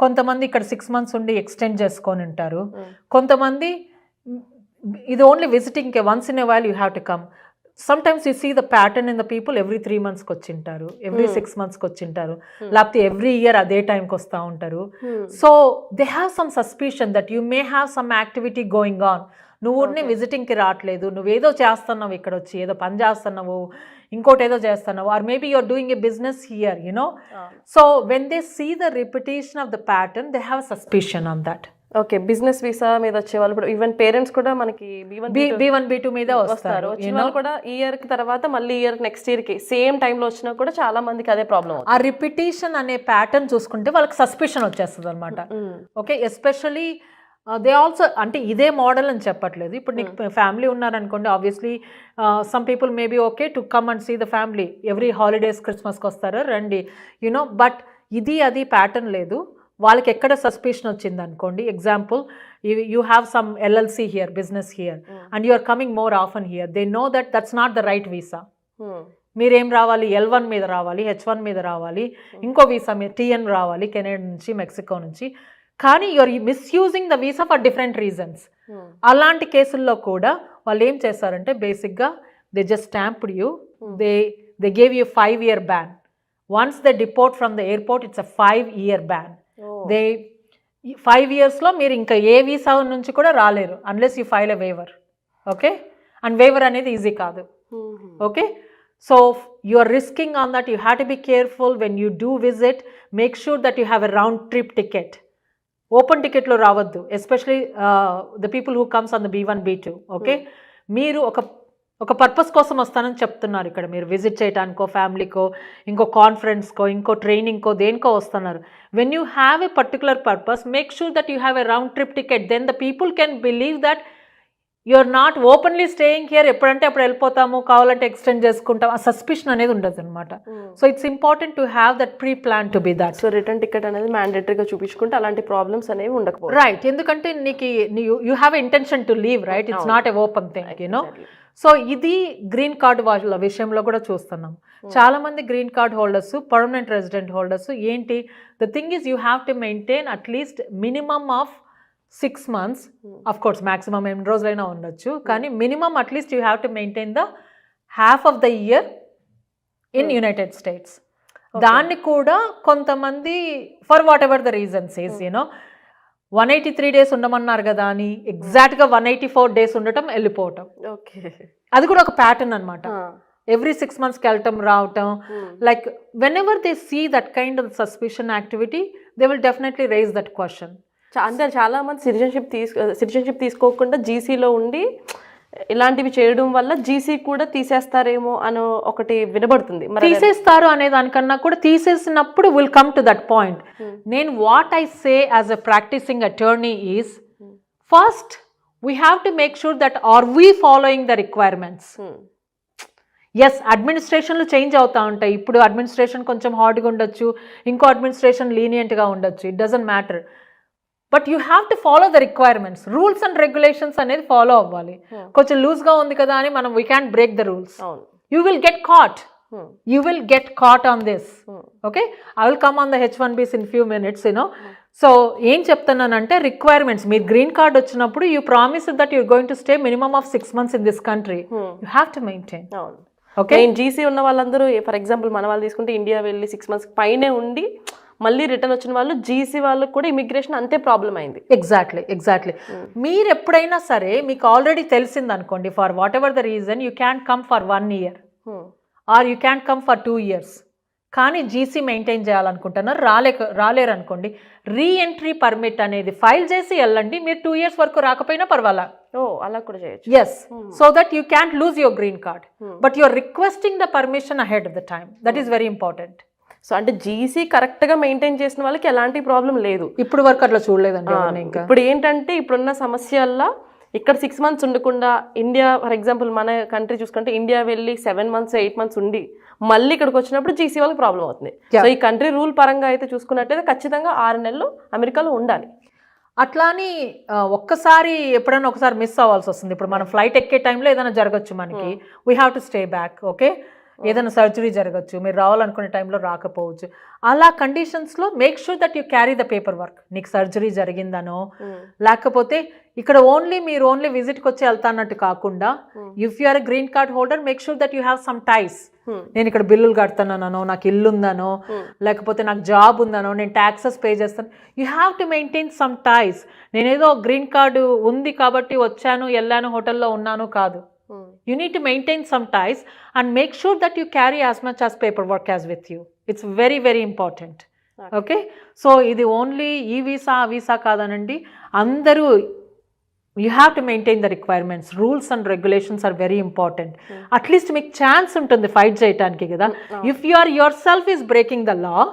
కొంతమంది ఇక్కడ 6 months ఉండి ఎక్స్టెండ్ చేసుకొని ఉంటారు. కొంతమంది ఇది ఓన్లీ విజిటింగ్కే, once in a while you have to come. Sometimes you see the pattern in the people, every 3 months వచ్చి every 6 months వచ్చి లేకపోతే every year అదే టైంకి వస్తూ ఉంటారు. So they have some suspicion that you may have some activity going on. నువ్వు విజిటింగ్కి రావట్లేదు, నువ్వేదో చేస్తున్నావు ఇక్కడ వచ్చి, ఏదో పని చేస్తున్నావు, ఇంకోటి ఏదో చేస్తున్నావు, or maybe you're doing a business here, you know. So when they see the repetition of the pattern, they have suspicion on that. Okay, business visa మీద వచ్చే వాళ్ళు ఇప్పుడు ఈవెన్ పేరెంట్స్ కూడా మనకి B1 B2 మీద వస్తారు. వచ్చిన వాళ్ళు కూడా ఇయర్ కి తర్వాత మళ్ళీ నెక్స్ట్ ఇయర్ కి సేమ్ టైంలో వచ్చినా కూడా చాలా మందికి అదే ప్రాబ్లం. ఆ రిపిటేషన్ అనే ప్యాటర్న్ చూసుకుంటే వాళ్ళకి సస్పిషన్ వచ్చేస్తుంది అనమాట. ఓకే, ఎస్పెషల్లీ దే ఆల్సో, అంటే ఇదే మోడల్ అని చెప్పట్లేదు. ఇప్పుడు నీకు ఫ్యామిలీ ఉన్నారనుకోండి, obviously some people maybe okay to come and see the family every holidays, క్రిస్మస్కి వస్తారు రండి, యునో. బట్ ఇది అది ప్యాటర్న్ లేదు. వాళ్ళకి ఎక్కడ సస్పిషన్ వచ్చింది అనుకోండి, example you have some LLC here, business here, and you are coming more often here, they know that's not the right visa. మీరేం రావాలి, L1 మీద రావాలి, H1 మీద రావాలి, ఇంకో వీసా మీద TN రావాలి, కెనడా నుంచి, మెక్సికో నుంచి. కానీ you're misusing the visa for different reasons. అలాంటి కేసుల్లో కూడా వాళ్ళు ఏం చేస్తారంటే బేసిక్గా they just stamped you, they gave you 5-year ban. Once they deport from the airport, it's a 5-year ban. 5 yearsలో మీరు ఇంకా ఏ వీసా నుంచి కూడా రాలేరు unless you file a waiver. Okay, and waiver అనేది ఈజీ కాదు. Okay, so you are risking on that. You have to be careful when you do visit. Make sure that you have a round trip ticket. Open టికెట్లో రావద్దు, especially the people who comes on the B1 B2. Okay, మీరు ఒక purpose కోసం వస్తానని చెప్తున్నారు ఇక్కడ, మీరు visit చేయడానికో, ఫ్యామిలీకో, ఇంకో కాన్ఫరెన్స్కో, ఇంకో ట్రైనింగ్కో, దేనికో వస్తున్నారు. When you have a particular purpose, make sure that you have a round trip ticket. Then the people can believe that you are not openly staying here, ఎప్పుడంటే అప్పుడు వెళ్ళిపోతాము, కావాలంటే ఎక్స్టెండ్ చేసుకుంటాం, ఆ సస్పిషన్ అనేది ఉండదు అనమాట. So it's important to have that pre plan to be that. So return ticket అనేది మ్యాండేటరీగా చూపించుకుంటే అలాంటి ప్రాబ్లమ్స్ అనేవి ఉండకపోవచ్చు. రైట్, ఎందుకంటే నీకు you have intention to leave, right? It's not a open thing, you know. So ఇది గ్రీన్ కార్డ్ వాళ్ళ విషయంలో కూడా చూస్తున్నాం. చాలా మంది green card holders, permanent resident holders ఏంటి, the thing is you have to maintain at least minimum of 6 months. Of course maximum ఎన్ని రోజులైనా ఉండొచ్చు, కానీ minimum at least you have to maintain the half of the year in United States. దాన్ని కూడా కొంతమంది for whatever the reasons is, you know, 183 days ఉండమన్నారు కదా అని ఎగ్జాక్ట్గా 184 days ఉండటం, వెళ్ళిపోవటం. ఓకే, అది కూడా ఒక ప్యాటర్న్ అనమాట. ఎవ్రీ 6 months వెళ్ళటం రావటం, like whenever they see that kind of suspicion activity, they will definitely raise that question. అంటే చాలా మంది సిటిజన్షిప్ తీసుకోకుండా జీసీలో ఉండి ఇలాంటివి చేయడం వల్ల జీసీ కూడా తీసేస్తారేమో అని ఒకటి వినబడుతుంది. తీసేస్తారు అనే దానికన్నా కూడా తీసేసినప్పుడు will come to that point. నేను what I say as a practicing attorney is, first we have to make sure that are we following the requirements. Yes, అడ్మినిస్ట్రేషన్లు చేంజ్ అవుతూ ఉంటాయి. ఇప్పుడు అడ్మినిస్ట్రేషన్ కొంచెం హార్డ్గా ఉండొచ్చు, ఇంకో అడ్మినిస్ట్రేషన్ లీనియంట్గా ఉండొచ్చు. It doesn't matter. But you have to follow the requirements. Rules and regulations అనేది ఫాలో అవ్వాలి. కొంచెం లూజ్గా ఉంది కదా అని మనం we can break the rules. You will get caught. You will get caught on this. Okay, I will come on the H1Bs in few minutes, you know. So ఏం చెప్తున్నానంటే రిక్వైర్మెంట్స్, మీరు గ్రీన్ కార్డ్ వచ్చినప్పుడు you promise that you're going to stay minimum of 6 months in this country. You have to maintain. Okay, GC ఉన్న వాళ్ళందరూ for example మన వాళ్ళు తీసుకుంటే India వెళ్ళి 6 months పైనే ఉండి మళ్ళీ రిటర్న్ వచ్చిన వాళ్ళు, జీసీ వాళ్ళకి కూడా ఇమిగ్రేషన్ అంతే ప్రాబ్లం అయింది. ఎగ్జాక్ట్లీ. మీరు ఎప్పుడైనా సరే మీకు ఆల్రెడీ తెలిసింది అనుకోండి, for whatever the reason you can come for 1 year or you can come for 2 years. కానీ జీసీ మెయింటైన్ చేయాలనుకుంటున్నారు, రాలేరు అనుకోండి, రీఎంట్రీ పర్మిట్ అనేది ఫైల్ చేసి వెళ్ళండి. మీరు 2 years వరకు రాకపోయినా పర్వాలా. అలా కూడా చేయొచ్చు. Yes, so that you can lose your green card, but you are requesting the permission ahead of the time. That is very important. So అంటే జీసీ కరెక్ట్గా మెయింటైన్ చేసిన వాళ్ళకి ఎలాంటి ప్రాబ్లం లేదు. ఇప్పుడు వరకు అట్లా చూడలేదండి. ఇంకా ఇప్పుడు ఏంటంటే ఇప్పుడున్న సమస్యల్లో ఇక్కడ 6 months ఉండకుండా ఇండియా ఫర్ ఎగ్జాంపుల్ మన కంట్రీ చూసుకుంటే ఇండియా వెళ్ళి 7 months 8 months ఉండి మళ్ళీ ఇక్కడికి వచ్చినప్పుడు జీసీ వాళ్ళకి ప్రాబ్లం అవుతుంది. సో ఈ కంట్రీ రూల్ పరంగా అయితే చూసుకున్నట్టయితే ఖచ్చితంగా 6 నెలలు అమెరికాలో ఉండాలి. అట్లా అని ఒక్కసారి ఎప్పుడైనా ఒకసారి మిస్ అవ్వాల్సి వస్తుంది. ఇప్పుడు మనం ఫ్లైట్ ఎక్కే టైంలో ఏదైనా జరగచ్చు మనకి, we have to stay back. Okay, ఏదైనా సర్జరీ జరగచ్చు, మీరు రావాలనుకునే టైంలో రాకపోవచ్చు. అలా కండిషన్స్లో make sure that you carry the paperwork. నీకు సర్జరీ జరిగిందనో లేకపోతే ఇక్కడ మీరు ఓన్లీ విజిట్కి వచ్చి వెళ్తాన్నట్టు కాకుండా, if you are a green card holder make sure that you have some ties. నేను ఇక్కడ బిల్లులు కడుతున్నానో, నాకు ఇల్లు ఉందనో, లేకపోతే నాకు జాబ్ ఉందనో, నేను ట్యాక్సెస్ పే చేస్తాను. You have to maintain some ties. నేనేదో గ్రీన్ కార్డు ఉంది కాబట్టి వచ్చాను, వెళ్ళాను, హోటల్లో ఉన్నాను కాదు. You need to maintain some ties and make sure that you carry as much as paperwork as with you. It's very, very important. Okay? So, ఇది only ఈ వీసా ఆ వీసా కాదనండి, అందరూ you have to maintain the requirements. Rules and regulations are very important. At least మీకు chance ఉంటుంది fight చేయడానికి కదా. If you are yourself is breaking the law,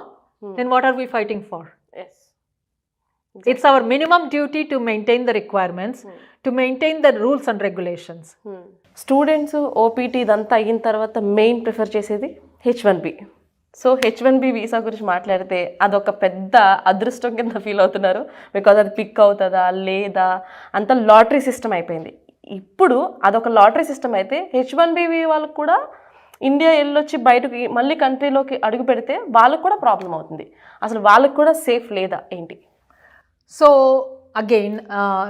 then what are we fighting for? Yes. It's our minimum duty to maintain the requirements, to maintain the rules and regulations. Students OPT ఇదంతా అయిన తర్వాత main prefer చేసేది H1B. So H1B visa గురించి మాట్లాడితే అదొక పెద్ద అదృష్టం కింద ఫీల్ అవుతున్నారు. బికాజ్ అది పిక్ అవుతుందా లేదా అంత లాటరీ సిస్టమ్ అయిపోయింది. ఇప్పుడు అదొక లాటరీ సిస్టమ్ అయితే H1B వాళ్ళకు కూడా ఇండియా వెళ్ళొచ్చి బయటకి మళ్ళీ కంట్రీలోకి అడుగు పెడితే వాళ్ళకు కూడా ప్రాబ్లం అవుతుంది. అసలు వాళ్ళకు కూడా సేఫ్ లేదా ఏంటి? So again,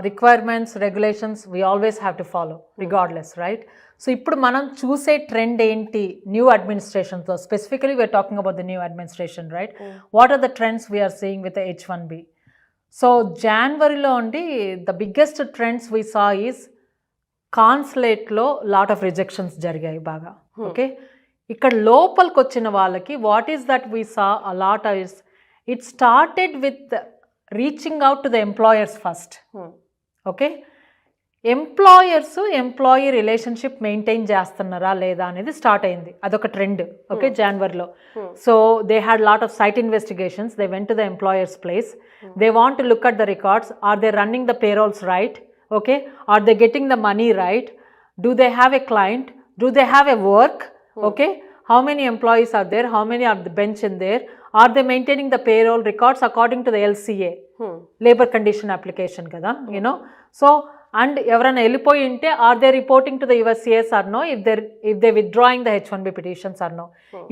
requirements, regulations, we always have to follow regardless, right? So ఇప్పుడు మనం చూసే ట్రెండ్ ఏంటి న్యూ అడ్మినిస్ట్రేషన్తో, specifically we are talking about the new administration, right? What are the trends we are seeing with H1B? So జనవరిలో అండి the biggest trends we saw is కాన్సులేట్లో lot of rejections జరిగాయి బాగా. ఓకే, ఇక్కడ లోపలికి వచ్చిన వాళ్ళకి what is that we saw a lot is it started with reaching out to the employers first. Okay, employee relationship maintain చేస్తున్నారా లేదా అనేది స్టార్ట్ అయింది. అదొక ట్రెండ్. ఓకే, జనవరిలో. So they had lot of site investigations. They went to the employers place. They want to look at the records. Are they running the payrolls right? Okay, are they getting the money right? Do they have a client? Do they have a work? Okay, how many employees are there? How many are the bench in there? Are they maintaining the payroll records according to the LCA? Labor condition application kada, you know. So, and ఎవరైనా వెళ్ళిపోయి ఉంటే are they reporting to the USCIS or no, if they withdrawing the H1B petitions or no.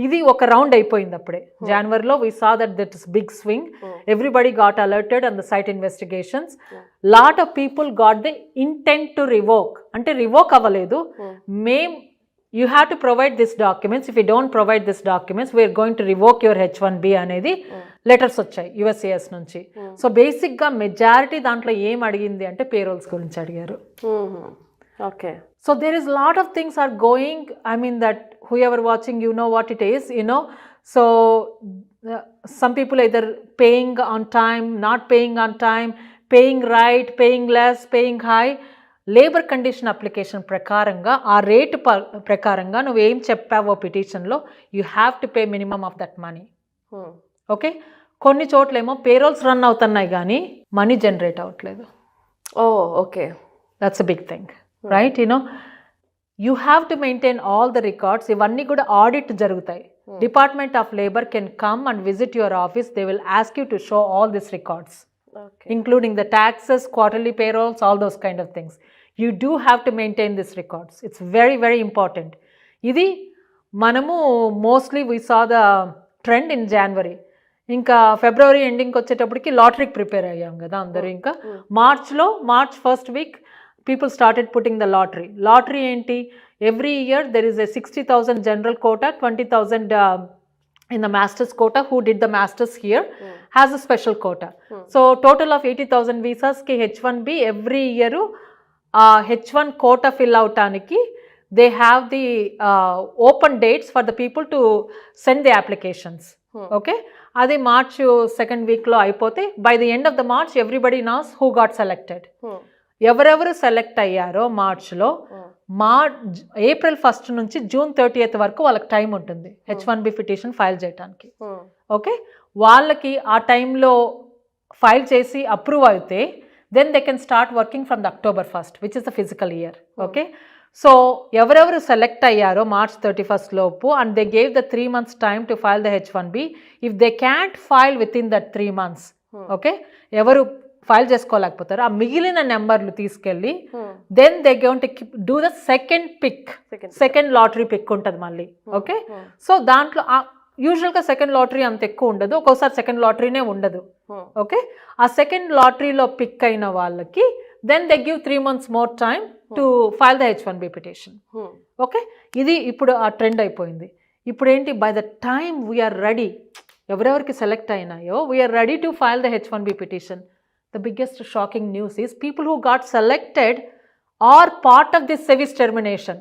ఇది ఒక round అయిపోయింది అప్పుడే జనవరిలో. We saw that is big swing. Everybody got alerted and the site investigations. Lot of people got the intent to revoke. అంటే revoke అవ్వలేదు, you have to provide these documents. If you don't provide these documents, we are going to revoke your H1B అనేది letters వచ్చాయి USCIS నుంచి. So బేసిక్గా majority దాంట్లో ఏం అడిగింది అంటే పేరోల్స్ గురించి అడిగారు. Okay, so there is lot of things are going. I mean that whoever watching you know what it is, you know. So some people either paying on time, not paying on time, paying right, paying less, paying high. Labour condition application ప్రకారంగా ఆ rate ప్రకారంగా నువ్వేం చెప్పావో పిటిషన్లో you have to pay minimum of that money. Okay, కొన్ని చోట్లేమో payrolls run అవుతున్నాయి కానీ మనీ జనరేట్ అవ్వట్లేదు. Okay, that's a big thing, right? You know, you have to maintain all the records. ఇవన్నీ కూడా ఆడిట్ జరుగుతాయి. Department of labour can come and visit your office. They will ask you to show all this records, including the taxes, quarterly payrolls, all those kind of things. You do have to maintain these records. It's very, very important. ఇది మనము mostly we saw the trend in January. ఇంకా ఫిబ్రవరి ఎండింగ్కి వచ్చేటప్పటికి లాటరీకి prepare అయ్యాం కదా అందరూ. ఇంకా March first week people started putting the lottery ఏంటి, every year there is a 60,000 general quota, 20,000 in the masters quota. Who did the masters here has a special quota. So total of 80,000 visas ki H1B every year H1 quota fill avtaniki they have the open dates for the people to send the applications. Okay, adi March second week lo ayipote by the end of the March everybody knows who got selected. ఎవరెవరు select అయ్యారో మార్చ్లో April 1 నుంచి June 30 వరకు వాళ్ళకి time ఉంటుంది H1B petition file చేయడానికి. Okay, వాళ్ళకి ఆ టైంలో ఫైల్ చేసి అప్రూవ్ అయితే then they can start working from the October 1st which is the physical year. Okay, so ఎవరెవరు సెలెక్ట్ అయ్యారో March 31st లోపు and they gave the 3 months time to file the H1B. If they can't file within that 3 months, okay, ఎవరు file చేసుకోలేకపోతారు ఆ మిగిలిన నెంబర్లు తీసుకెళ్ళి then they going to do the second lottery pick ఉంటుంది మళ్ళీ. Okay, so దాంట్లో యూజువల్గా సెకండ్ లాటరీ అంత ఎక్కువ ఉండదు, ఒక్కోసారి సెకండ్ లాటరీనే ఉండదు. ఓకే, ఆ సెకండ్ లాటరీలో పిక్ అయిన వాళ్ళకి then they give 3 months more time to file the H1B petition. Okay, ఇది ఇప్పుడు ఆ ట్రెండ్ అయిపోయింది. ఇప్పుడు ఏంటి, by the time we are ready, ఎవరెవరికి సెలెక్ట్ అయినాయో we are ready to file the H1B petition. The biggest shocking news is people who got selected are part of this service termination.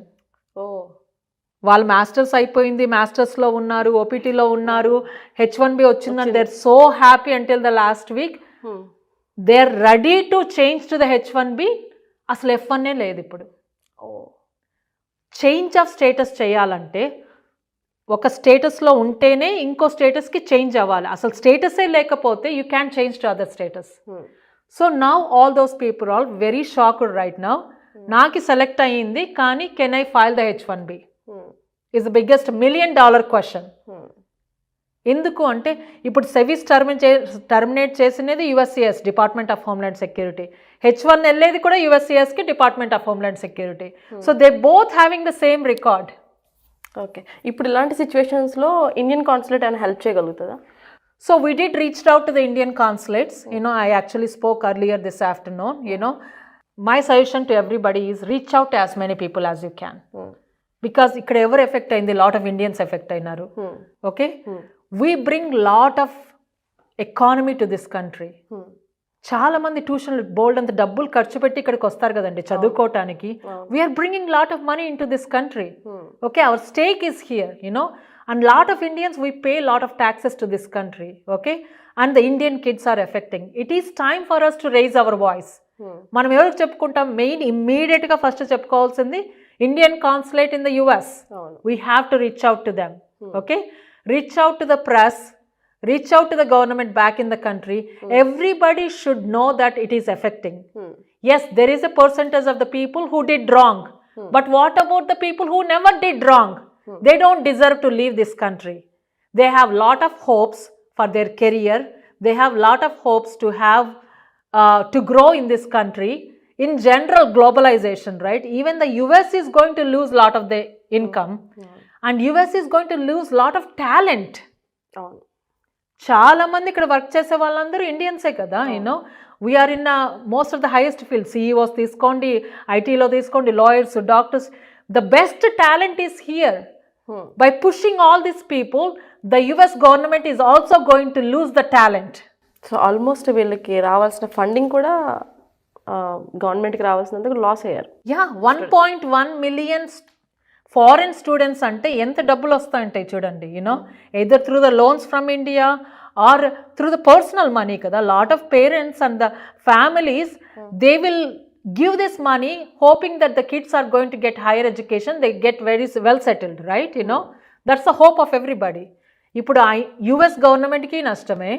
వాళ్ళు masters అయిపోయింది, మాస్టర్స్లో ఉన్నారు, ఓపీటీలో ఉన్నారు, H1B వచ్చిందని they are so happy until the last week. They are ready to change to the H1B. అసలు F1 లేదు ఇప్పుడు. చేంజ్ ఆఫ్ స్టేటస్ చేయాలంటే ఒక స్టేటస్లో ఉంటేనే ఇంకో స్టేటస్కి చేంజ్ అవ్వాలి. అసలు స్టేటసే లేకపోతే you can change to other status. So now all those people all very shocked right now. నాకు సెలెక్ట్ అయ్యింది కానీ can I file the H1B is the biggest $1 million question. ఎందుకు అంటే ఇప్పుడు సెవిస్ టర్మినేట్ చేసినది USCIS, Department of Homeland Security. H1 వెళ్ళేది కూడా USCISకి, Department of Homeland Security. So they both having the same record. Okay, ఇప్పుడు ఇలాంటి సిచ్యువేషన్స్లో ఇండియన్ కాన్సులేట్ అయినా help చేయగలుగుతుందా? So we did reached out to the Indian consulates. I actually spoke earlier this afternoon. My suggestion to everybody is reach out to as many people as you can. Because ikkada ever effect ayindi, lot of Indians effect ayinaru. Okay, we bring lot of economy to this country. చాలా మంది tuition బోల్డ్ అంత డబ్బులు ఖర్చు పెట్టి ఇక్కడికి వస్తారు కదండి చదువుకోవటానికి. We are bringing lot of money into this country. Okay, our stake is here, and lot of Indians, we pay lot of taxes to this country. Okay, and the Indian kids are affecting. It is time for us to raise our voice. మనం ఎవరికి చెప్పుకుంటాం, main ఇమ్మీడియట్గా first చెప్పుకోవాల్సింది Indian consulate in the US. We have to reach out to them. Okay, reach out to the press, reach out to the government back in the country. Everybody should know that it is affecting. Yes, there is a percentage of the people who did wrong, but what about the people who never did wrong? They don't deserve to leave this country. They have lot of hopes for their career. They have lot of hopes to have to grow in this country. In general, globalization, right? Even the US is going to lose lot of the income, and US is going to lose lot of talent. చాలా మంది ఇక్కడ work చేసే వాళ్ళందరూ ఇండియన్సే కదా. We're in most of the highest field, CEOs తీసుకోండి, ఐటీలో తీసుకోండి, lawyers, doctors. The best talent is here. By pushing all these people, the US government is also going to lose the talent. So almost వీళ్ళకి రావాల్సిన funding కూడా గవర్నమెంట్కి రావాల్సినందుకు loss అయ్యారు. 1.1 million foreign students అంటే ఎంత డబ్బులు వస్తాయంటాయి చూడండి. either through the loans from India or through the personal money kada. Lot of parents and the families, they will give this money hoping that the kids are going to get higher education, they get very well settled, right? That's the hope of everybody. ఇప్పుడు US గవర్నమెంట్కి నష్టమే.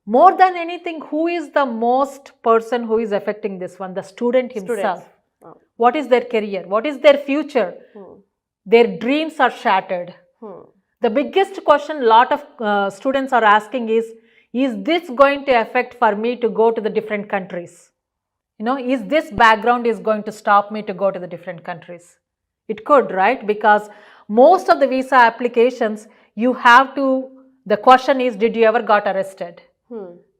More than anything, who is the most person who is affecting this one? The student himself. What is their career? What is their future? Their dreams are shattered. The biggest question lot of students are asking is this going to affect for me to go to the different countries? Is this background is going to stop me to go to the different countries? It could, right? Because most of the visa applications, the question is, did you ever got arrested?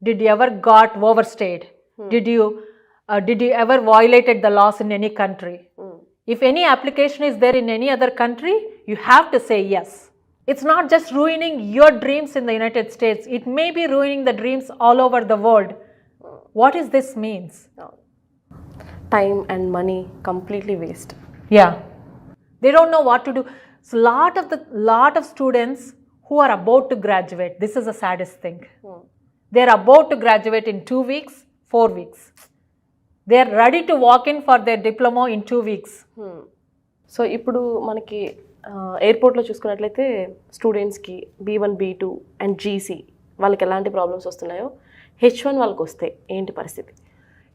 Did you ever got overstayed? Did you ever violated the laws in any country? If any application is there in any other country, you have to say yes. It's not just ruining your dreams in the United States. It may be ruining the dreams all over the world. What is this means? Time and money completely waste. Yeah. They don't know what to do. So lot of students who are about to graduate, this is the saddest thing. They're about to graduate in 2 weeks, 4 weeks. They're ready to walk in for their diploma in 2 weeks. So ఇప్పుడు మనకి ఎయిర్పోర్ట్లో చూసుకున్నట్లయితే స్టూడెంట్స్కి B1, B2 and GC వాళ్ళకి ఎలాంటి problems వస్తున్నాయో H1 వాళ్ళకి వస్తే ఏంటి పరిస్థితి?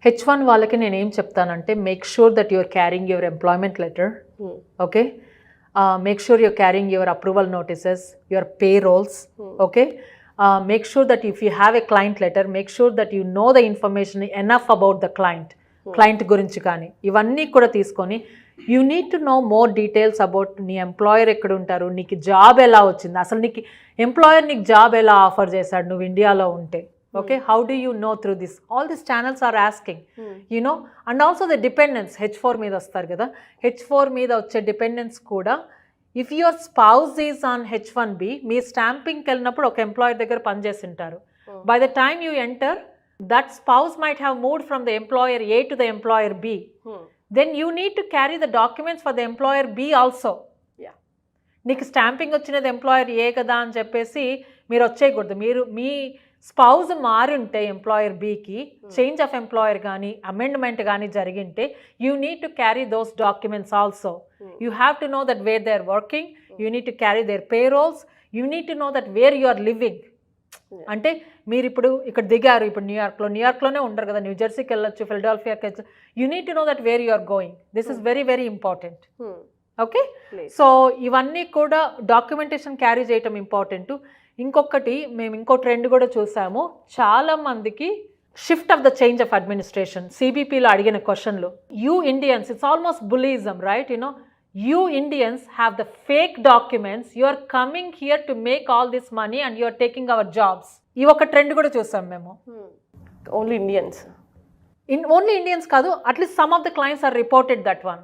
H1 వాళ్ళకి నేను ఏం చెప్తానంటే, make sure that you're carrying your employment letter. Okay, make sure you're carrying your approval notices, your payrolls. Okay, make sure that if you have a client letter, make sure that you know the information enough about the client గురించి కానీ ఇవన్నీ కూడా తీసుకొని you need to no more details about నీ employer ఎక్కడ ఉంటారు, నీకు job ఎలా వచ్చింది, అసలు నీకు ఎంప్లాయర్ నీకు జాబ్ ఎలా ఆఫర్ చేశాడు నువ్వు ఇండియాలో ఉంటే. Okay, how do you know through this? All this channels are asking, and also the dependents H4 మీద వస్తారు కదా, H4 మీద వచ్చే డిపెండెన్స్ కూడా, if your spouse is on H1B, మీ స్టాంపింగ్కి వెళ్ళినప్పుడు ఒక ఎంప్లాయర్ దగ్గర పనిచేసి ఉంటారు. By the time you enter, that spouse might have moved from the employer A to the employer B. Then you need to carry the documents for the employer B also. నీకు stamping వచ్చినది employer A కదా అని చెప్పేసి మీరు వచ్చేయకూడదు. మీ spouse మారుంటే employer Bకి చేంజ్ ఆఫ్ ఎంప్లాయర్ కానీ అమెండ్మెంట్ కానీ జరిగింటే, you need to carry those documents also. You have to know that where they are working, you need to carry their payrolls, you need to know that where you are living. అంటే మీరు ఇప్పుడు ఇక్కడ దిగారు, ఇప్పుడు న్యూయార్క్లోనే ఉండరు కదా, న్యూజెర్సీకి వెళ్ళొచ్చు, ఫిలడెల్ఫియాకి వెళ్ళచ్చు. You need to know that where you are going. This is very very important. Okay, so ఇవన్నీ కూడా డాక్యుమెంటేషన్ క్యారీ చేయటం ఇంపార్టెంట్. ఇంకొకటి, మేము ఇంకో ట్రెండ్ కూడా చూసాము, చాలా మందికి shift of the change of administration. సిబిపిలో అడిగిన క్వశ్చన్లు, you Indians, it's almost bullyism, right? You Indians have the fake documents, you are coming here to make all this money and you are taking our jobs. ఈ ఒక trend కూడా చూసాం మేము. Only Indians, only Indians కాదు, at least some of the clients are reported that one.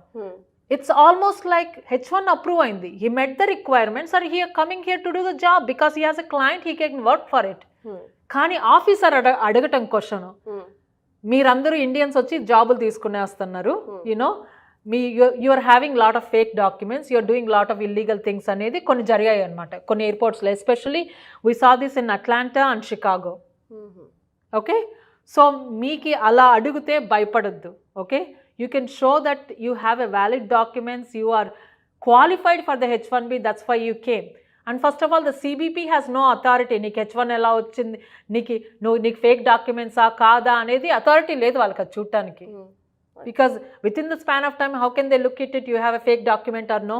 It's almost like H1 approve అయింది, he met the requirements, are he coming here to do the job because he has a client, he can work for it. కానీ officer అడగటం question, మీరందరూ Indians వచ్చి జాబులు తీసుకునే వస్తున్నారు, you are having lot of fake documents, you are doing lot of illegal things అనేది కొన్ని జరిగాయి అనమాట కొన్ని ఎయిర్పోర్ట్స్లో. Especially we saw this in Atlanta and Chicago. Okay, so మీకు అలా అడిగితే భయపడద్దు. Okay, you can show that you have a valid documents, you are qualified for the H1B, that's why you came. And first of all, the CBP has no authority. నీకు H1 ఎలా వచ్చింది, నీకు fake డాక్యుమెంట్సా కాదా అనేది authority లేదు వాళ్ళకి అది చూడటానికి. Because within the span of time, how can they look at it? You have a fake document or no?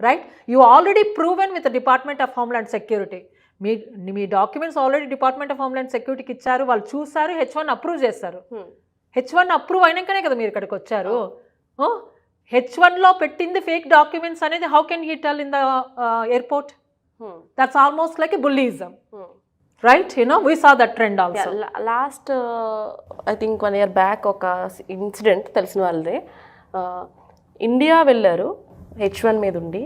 Right? You already proven with the Department of Homeland Security. మీ documents already Department of Homeland సెక్యూరిటీకి ఇచ్చారు, వాళ్ళు చూసారు, H1 approve చేస్తారు. H1 approve అయినాకనే కదా మీరు ఇక్కడికి వచ్చారు. H1లో పెట్టింది ఫేక్ డాక్యుమెంట్స్ అనేది how can he tell in the airport? That's almost like a bullyism. Right? We saw that trend also. Last I think 1 year back ఒక ఇన్సిడెంట్ తెలిసిన వాళ్ళదే. ఇండియా వెళ్ళారు, H1 మీద ఉండి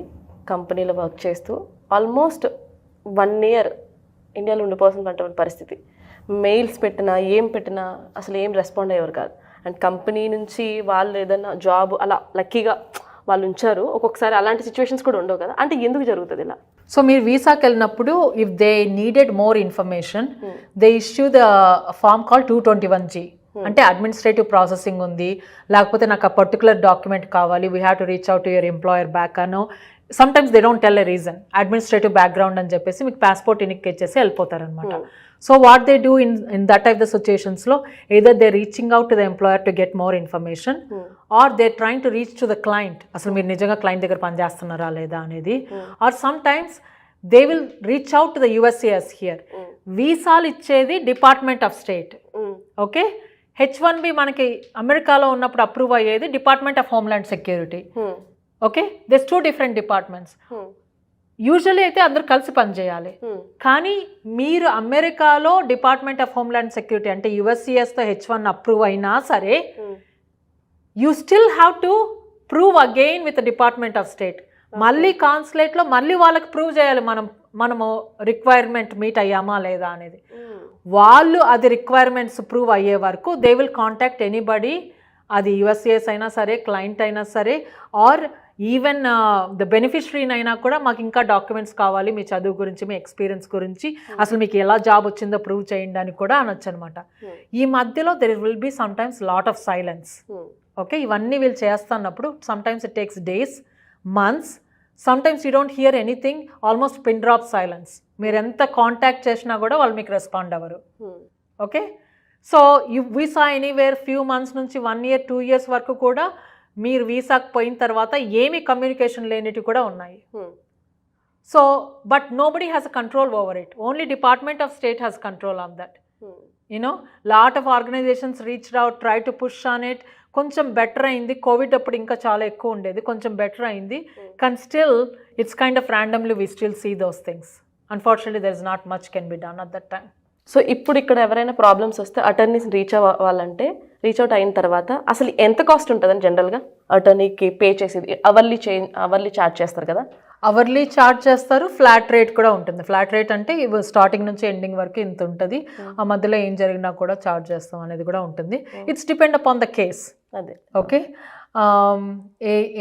కంపెనీలో వర్క్ చేస్తూ ఆల్మోస్ట్ 1 year ఇండియాలో ఉండిపోవాల్సిన పరిస్థితి. మెయిల్స్ పెట్టినా ఏం పెట్టినా అసలు ఏం రెస్పాండ్ అయ్యేవారు కాదు. అండ్ కంపెనీ నుంచి వాళ్ళు ఏదైనా జాబ్ అలా లక్కీగా వాళ్ళు ఉంచారు. ఒక్కొక్కసారి అలాంటి సిచ్యువేషన్స్ కూడా ఉండవు కదా, అంటే ఎందుకు జరుగుతుంది ఇలా? సో మీరు వీసాకి వెళ్ళినప్పుడు if they needed more information, they issue the form call 221G. అంటే అడ్మినిస్ట్రేటివ్ ప్రాసెసింగ్ ఉంది, లేకపోతే నాకు ఆ పర్టికులర్ డాక్యుమెంట్ కావాలి, we have to reach out to your employer back అనో, sometimes they don't tell a reason, administrative background అని చెప్పేసి మీకు పాస్పోర్ట్ ఇచ్చేసి వెళ్ళిపోతారనమాట. So what they do in that type the సిచ్యుయేషన్స్లో either they're reaching out to the employer to get more information or they're trying to reach to the client, అసలు మీరు నిజంగా client దగ్గర పనిచేస్తున్నారా లేదా అనేది, or sometimes they will reach out to the USCIS here. వీసాలు ఇచ్చేది department of state, okay. H1B మనకి అమెరికాలో ఉన్నప్పుడు అప్రూవ్ అయ్యేది department of homeland security, okay. This 2 different departments. Usually అయితే అందరు కలిసి పనిచేయాలి, కానీ మీరు అమెరికాలో డిపార్ట్మెంట్ ఆఫ్ హోమ్ల్యాండ్ సెక్యూరిటీ అంటే USCISతో H1 అప్రూవ్ అయినా సరే you still have to prove again with department of state. మళ్ళీ కాన్సులేట్లో మళ్ళీ వాళ్ళకి ప్రూవ్ చేయాలి మనము రిక్వైర్మెంట్ మీట్ అయ్యామా లేదా అనేది. వాళ్ళు అది రిక్వైర్మెంట్స్ ప్రూవ్ అయ్యే వరకు దే విల్ కాంటాక్ట్ ఎనీబడి, అది USCIS అయినా సరే, క్లయింట్ అయినా సరే, ఆర్ ఈవెన్ ద బెనిఫిషరీని అయినా కూడా మాకు ఇంకా డాక్యుమెంట్స్ కావాలి, మీ చదువు గురించి, మీ ఎక్స్పీరియన్స్ గురించి, అసలు మీకు ఎలా జాబ్ వచ్చిందో ప్రూవ్ చేయండి అని కూడా అనొచ్చు అనమాట. ఈ మధ్యలో there will be sometimes lot of silence, okay. ఇవన్నీ వీళ్ళు చేస్తున్నప్పుడు sometimes it takes days, months, sometimes you don't hear anything, almost pin drop silence. మీరు ఎంత కాంటాక్ట్ చేసినా కూడా వాళ్ళు మీకు రెస్పాండ్ అవ్వరు, okay. So visa anywhere few months నుంచి 1 year 2 years వరకు కూడా మీరు వీసాకు పోయిన తర్వాత ఏమీ కమ్యూనికేషన్ లేనివి కూడా ఉన్నాయి. So but nobody has a control over it, only department of state has control on that. You know lot of organizations reached out, try to push on it. కొంచెం బెటర్ అయింది, కోవిడ్ అప్పుడు ఇంకా చాలా ఎక్కువ ఉండేది, కొంచెం బెటర్ అయింది, కానీ still it's kind of randomly we still see those things. Unfortunately there is not much can be done at that time. So ఇప్పుడు ఇక్కడ ఎవరైనా ప్రాబ్లమ్స్ వస్తే అటర్నీస్ రీచ్ అవ్వాలంటే రీచ్ అవుట్ అయిన తర్వాత అసలు ఎంత కాస్ట్ ఉంటుందని జనరల్గా అటర్నీకి పే చేసేది? అవర్లీ ఛార్జ్ చేస్తారు కదా? అవర్లీ ఛార్జ్ చేస్తారు, ఫ్లాట్ రేట్ కూడా ఉంటుంది. ఫ్లాట్ రేట్ అంటే స్టార్టింగ్ నుంచి ఎండింగ్ వరకు ఇంత ఉంటుంది, ఆ మధ్యలో ఏం జరిగినా కూడా ఛార్జ్ చేస్తాం అనేది కూడా ఉంటుంది. It's depend upon the case, అదే, ఓకే.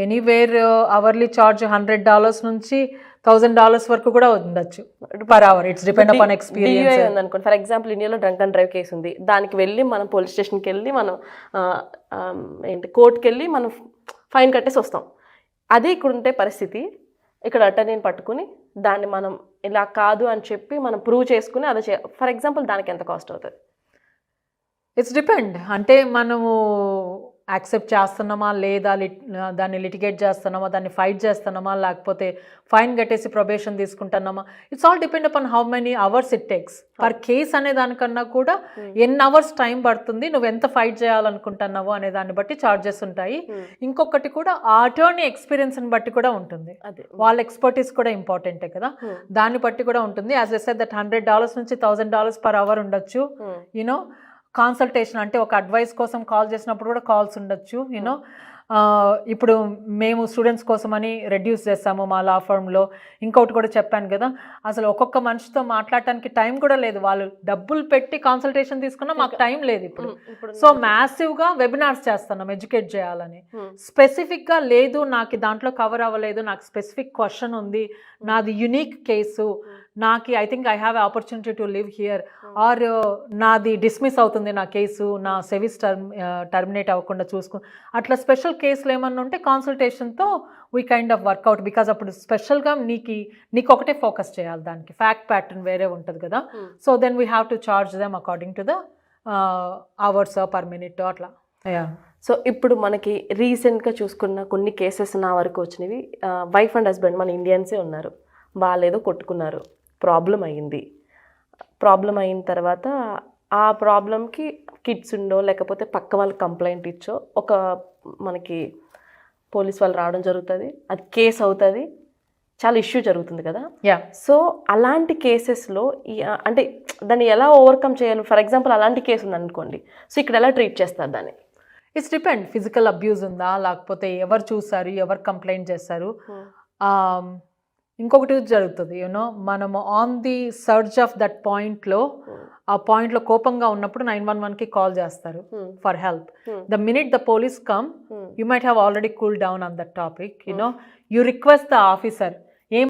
ఎనీవేర్ అవర్లీ ఛార్జ్ $100 నుంచి $1000 వరకు కూడా ఉండొచ్చు per hour. It's depend upon experience. అనుకోండి ఫర్ ఎగ్జాంపుల్ ఇండియాలో డ్రంక్ అండ్ డ్రైవ్ కేసు ఉంది, దానికి వెళ్ళి మనం పోలీస్ స్టేషన్కి వెళ్ళి మనం కోర్టుకి వెళ్ళి మనం ఫైన్ కట్టేసి వస్తాం. అదే ఇక్కడ ఉంటే పరిస్థితి, ఇక్కడ అటర్నీని పట్టుకుని దాన్ని మనం ఇలా కాదు అని చెప్పి మనం ప్రూవ్ చేసుకుని అదే ఫర్ ఎగ్జాంపుల్ దానికి ఎంత కాస్ట్ అవుతుంది? ఇట్స్ డిపెండ్, అంటే మనము యాక్సెప్ట్ చేస్తున్నామా లేదా, దాన్ని లిటిగేట్ చేస్తున్నామా, దాన్ని ఫైట్ చేస్తున్నామా, లేకపోతే ఫైన్ కట్టేసి ప్రొబేషన్ తీసుకుంటున్నామా. It's all depend upon how many hours it takes per case అనే దానికన్నా కూడా ఎన్ని అవర్స్ టైం పడుతుంది, నువ్వు ఎంత ఫైట్ చేయాలనుకుంటున్నావు అనే దాన్ని బట్టి ఛార్జెస్ ఉంటాయి. ఇంకొకటి కూడా ఆ అటర్నీ ఎక్స్పీరియన్స్ని బట్టి కూడా ఉంటుంది, వాళ్ళ ఎక్స్పర్టీస్ కూడా ఇంపార్టెంటే కదా, దాన్ని బట్టి కూడా ఉంటుంది. యాజ్ ఐ సెడ్ దట్ $100 నుంచి $1000 పర్ అవర్ ఉండొచ్చు. యూనో కాన్సల్టేషన్ అంటే ఒక అడ్వైస్ కోసం కాల్ చేసినప్పుడు కూడా కాల్స్ ఉండొచ్చు. యూనో ఇప్పుడు మేము స్టూడెంట్స్ కోసమని రెడ్యూస్ చేస్తాము మా లా ఫర్మ్లో. ఇంకొకటి కూడా చెప్పాను కదా, అసలు ఒక్కొక్క మనిషితో మాట్లాడటానికి టైం కూడా లేదు, వాళ్ళు డబ్బులు పెట్టి కాన్సల్టేషన్ తీసుకున్నా మాకు టైం లేదు ఇప్పుడు. సో మ్యాసివ్గా వెబినార్స్ చేస్తున్నాం ఎడ్యుకేట్ చేయాలని. స్పెసిఫిక్గా లేదు నాకు దాంట్లో కవర్ అవ్వలేదు, నాకు స్పెసిఫిక్ క్వశ్చన్ ఉంది, నాది యునిక్ కేసు, నాకు I think I have opportunity to live here, or నాది డిస్మిస్ అవుతుంది నా కేసు, నా సెవిస్ టర్మినేట్ అవ్వకుండా చూసుకుని, అట్లా స్పెషల్ కేసులు ఏమన్నా ఉంటే కాన్సల్టేషన్తో we kind of work out. Because అప్పుడు స్పెషల్గా నీకు ఒకటే ఫోకస్ చేయాలి, దానికి ఫ్యాక్ట్ ప్యాటర్న్ వేరే ఉంటుంది కదా. So then we have to charge them according to the hours per minute అట్లా. సో ఇప్పుడు మనకి రీసెంట్గా చూసుకున్న కొన్ని కేసెస్ నా వరకు వచ్చినవి, వైఫ్ అండ్ హస్బెండ్ మన ఇండియన్సే ఉన్నారు, వాళ్ళేదో కొట్టుకున్నారు, ప్రాబ్లం అయ్యింది. ప్రాబ్లం అయిన తర్వాత ఆ ప్రాబ్లంకి కిడ్స్ ఉండో లేకపోతే పక్క వాళ్ళకి కంప్లైంట్ ఇచ్చో ఒక మనకి పోలీస్ వాళ్ళు రావడం జరుగుతుంది, అది కేసు అవుతుంది, చాలా ఇష్యూ జరుగుతుంది కదా. సో అలాంటి కేసెస్లో అంటే దాన్ని ఎలా ఓవర్కమ్ చేయాలి? ఫర్ ఎగ్జాంపుల్ అలాంటి కేసు ఉందనుకోండి, సో ఇక్కడ ఎలా ట్రీట్ చేస్తారు దాన్ని? ఇట్స్ డిపెండ్, ఫిజికల్ అబ్యూస్ ఉందా, లేకపోతే ఎవరు చూసారు, ఎవరు కంప్లైంట్ చేస్తారు. ఇంకొకటి జరుగుతుంది, యూనో మనము on the search of that పాయింట్లో, ఆ పాయింట్లో కోపంగా ఉన్నప్పుడు 911కి కాల్ చేస్తారు for help. The minute the police come, you might have already cool down on that topic, you know you request the officer, ఏం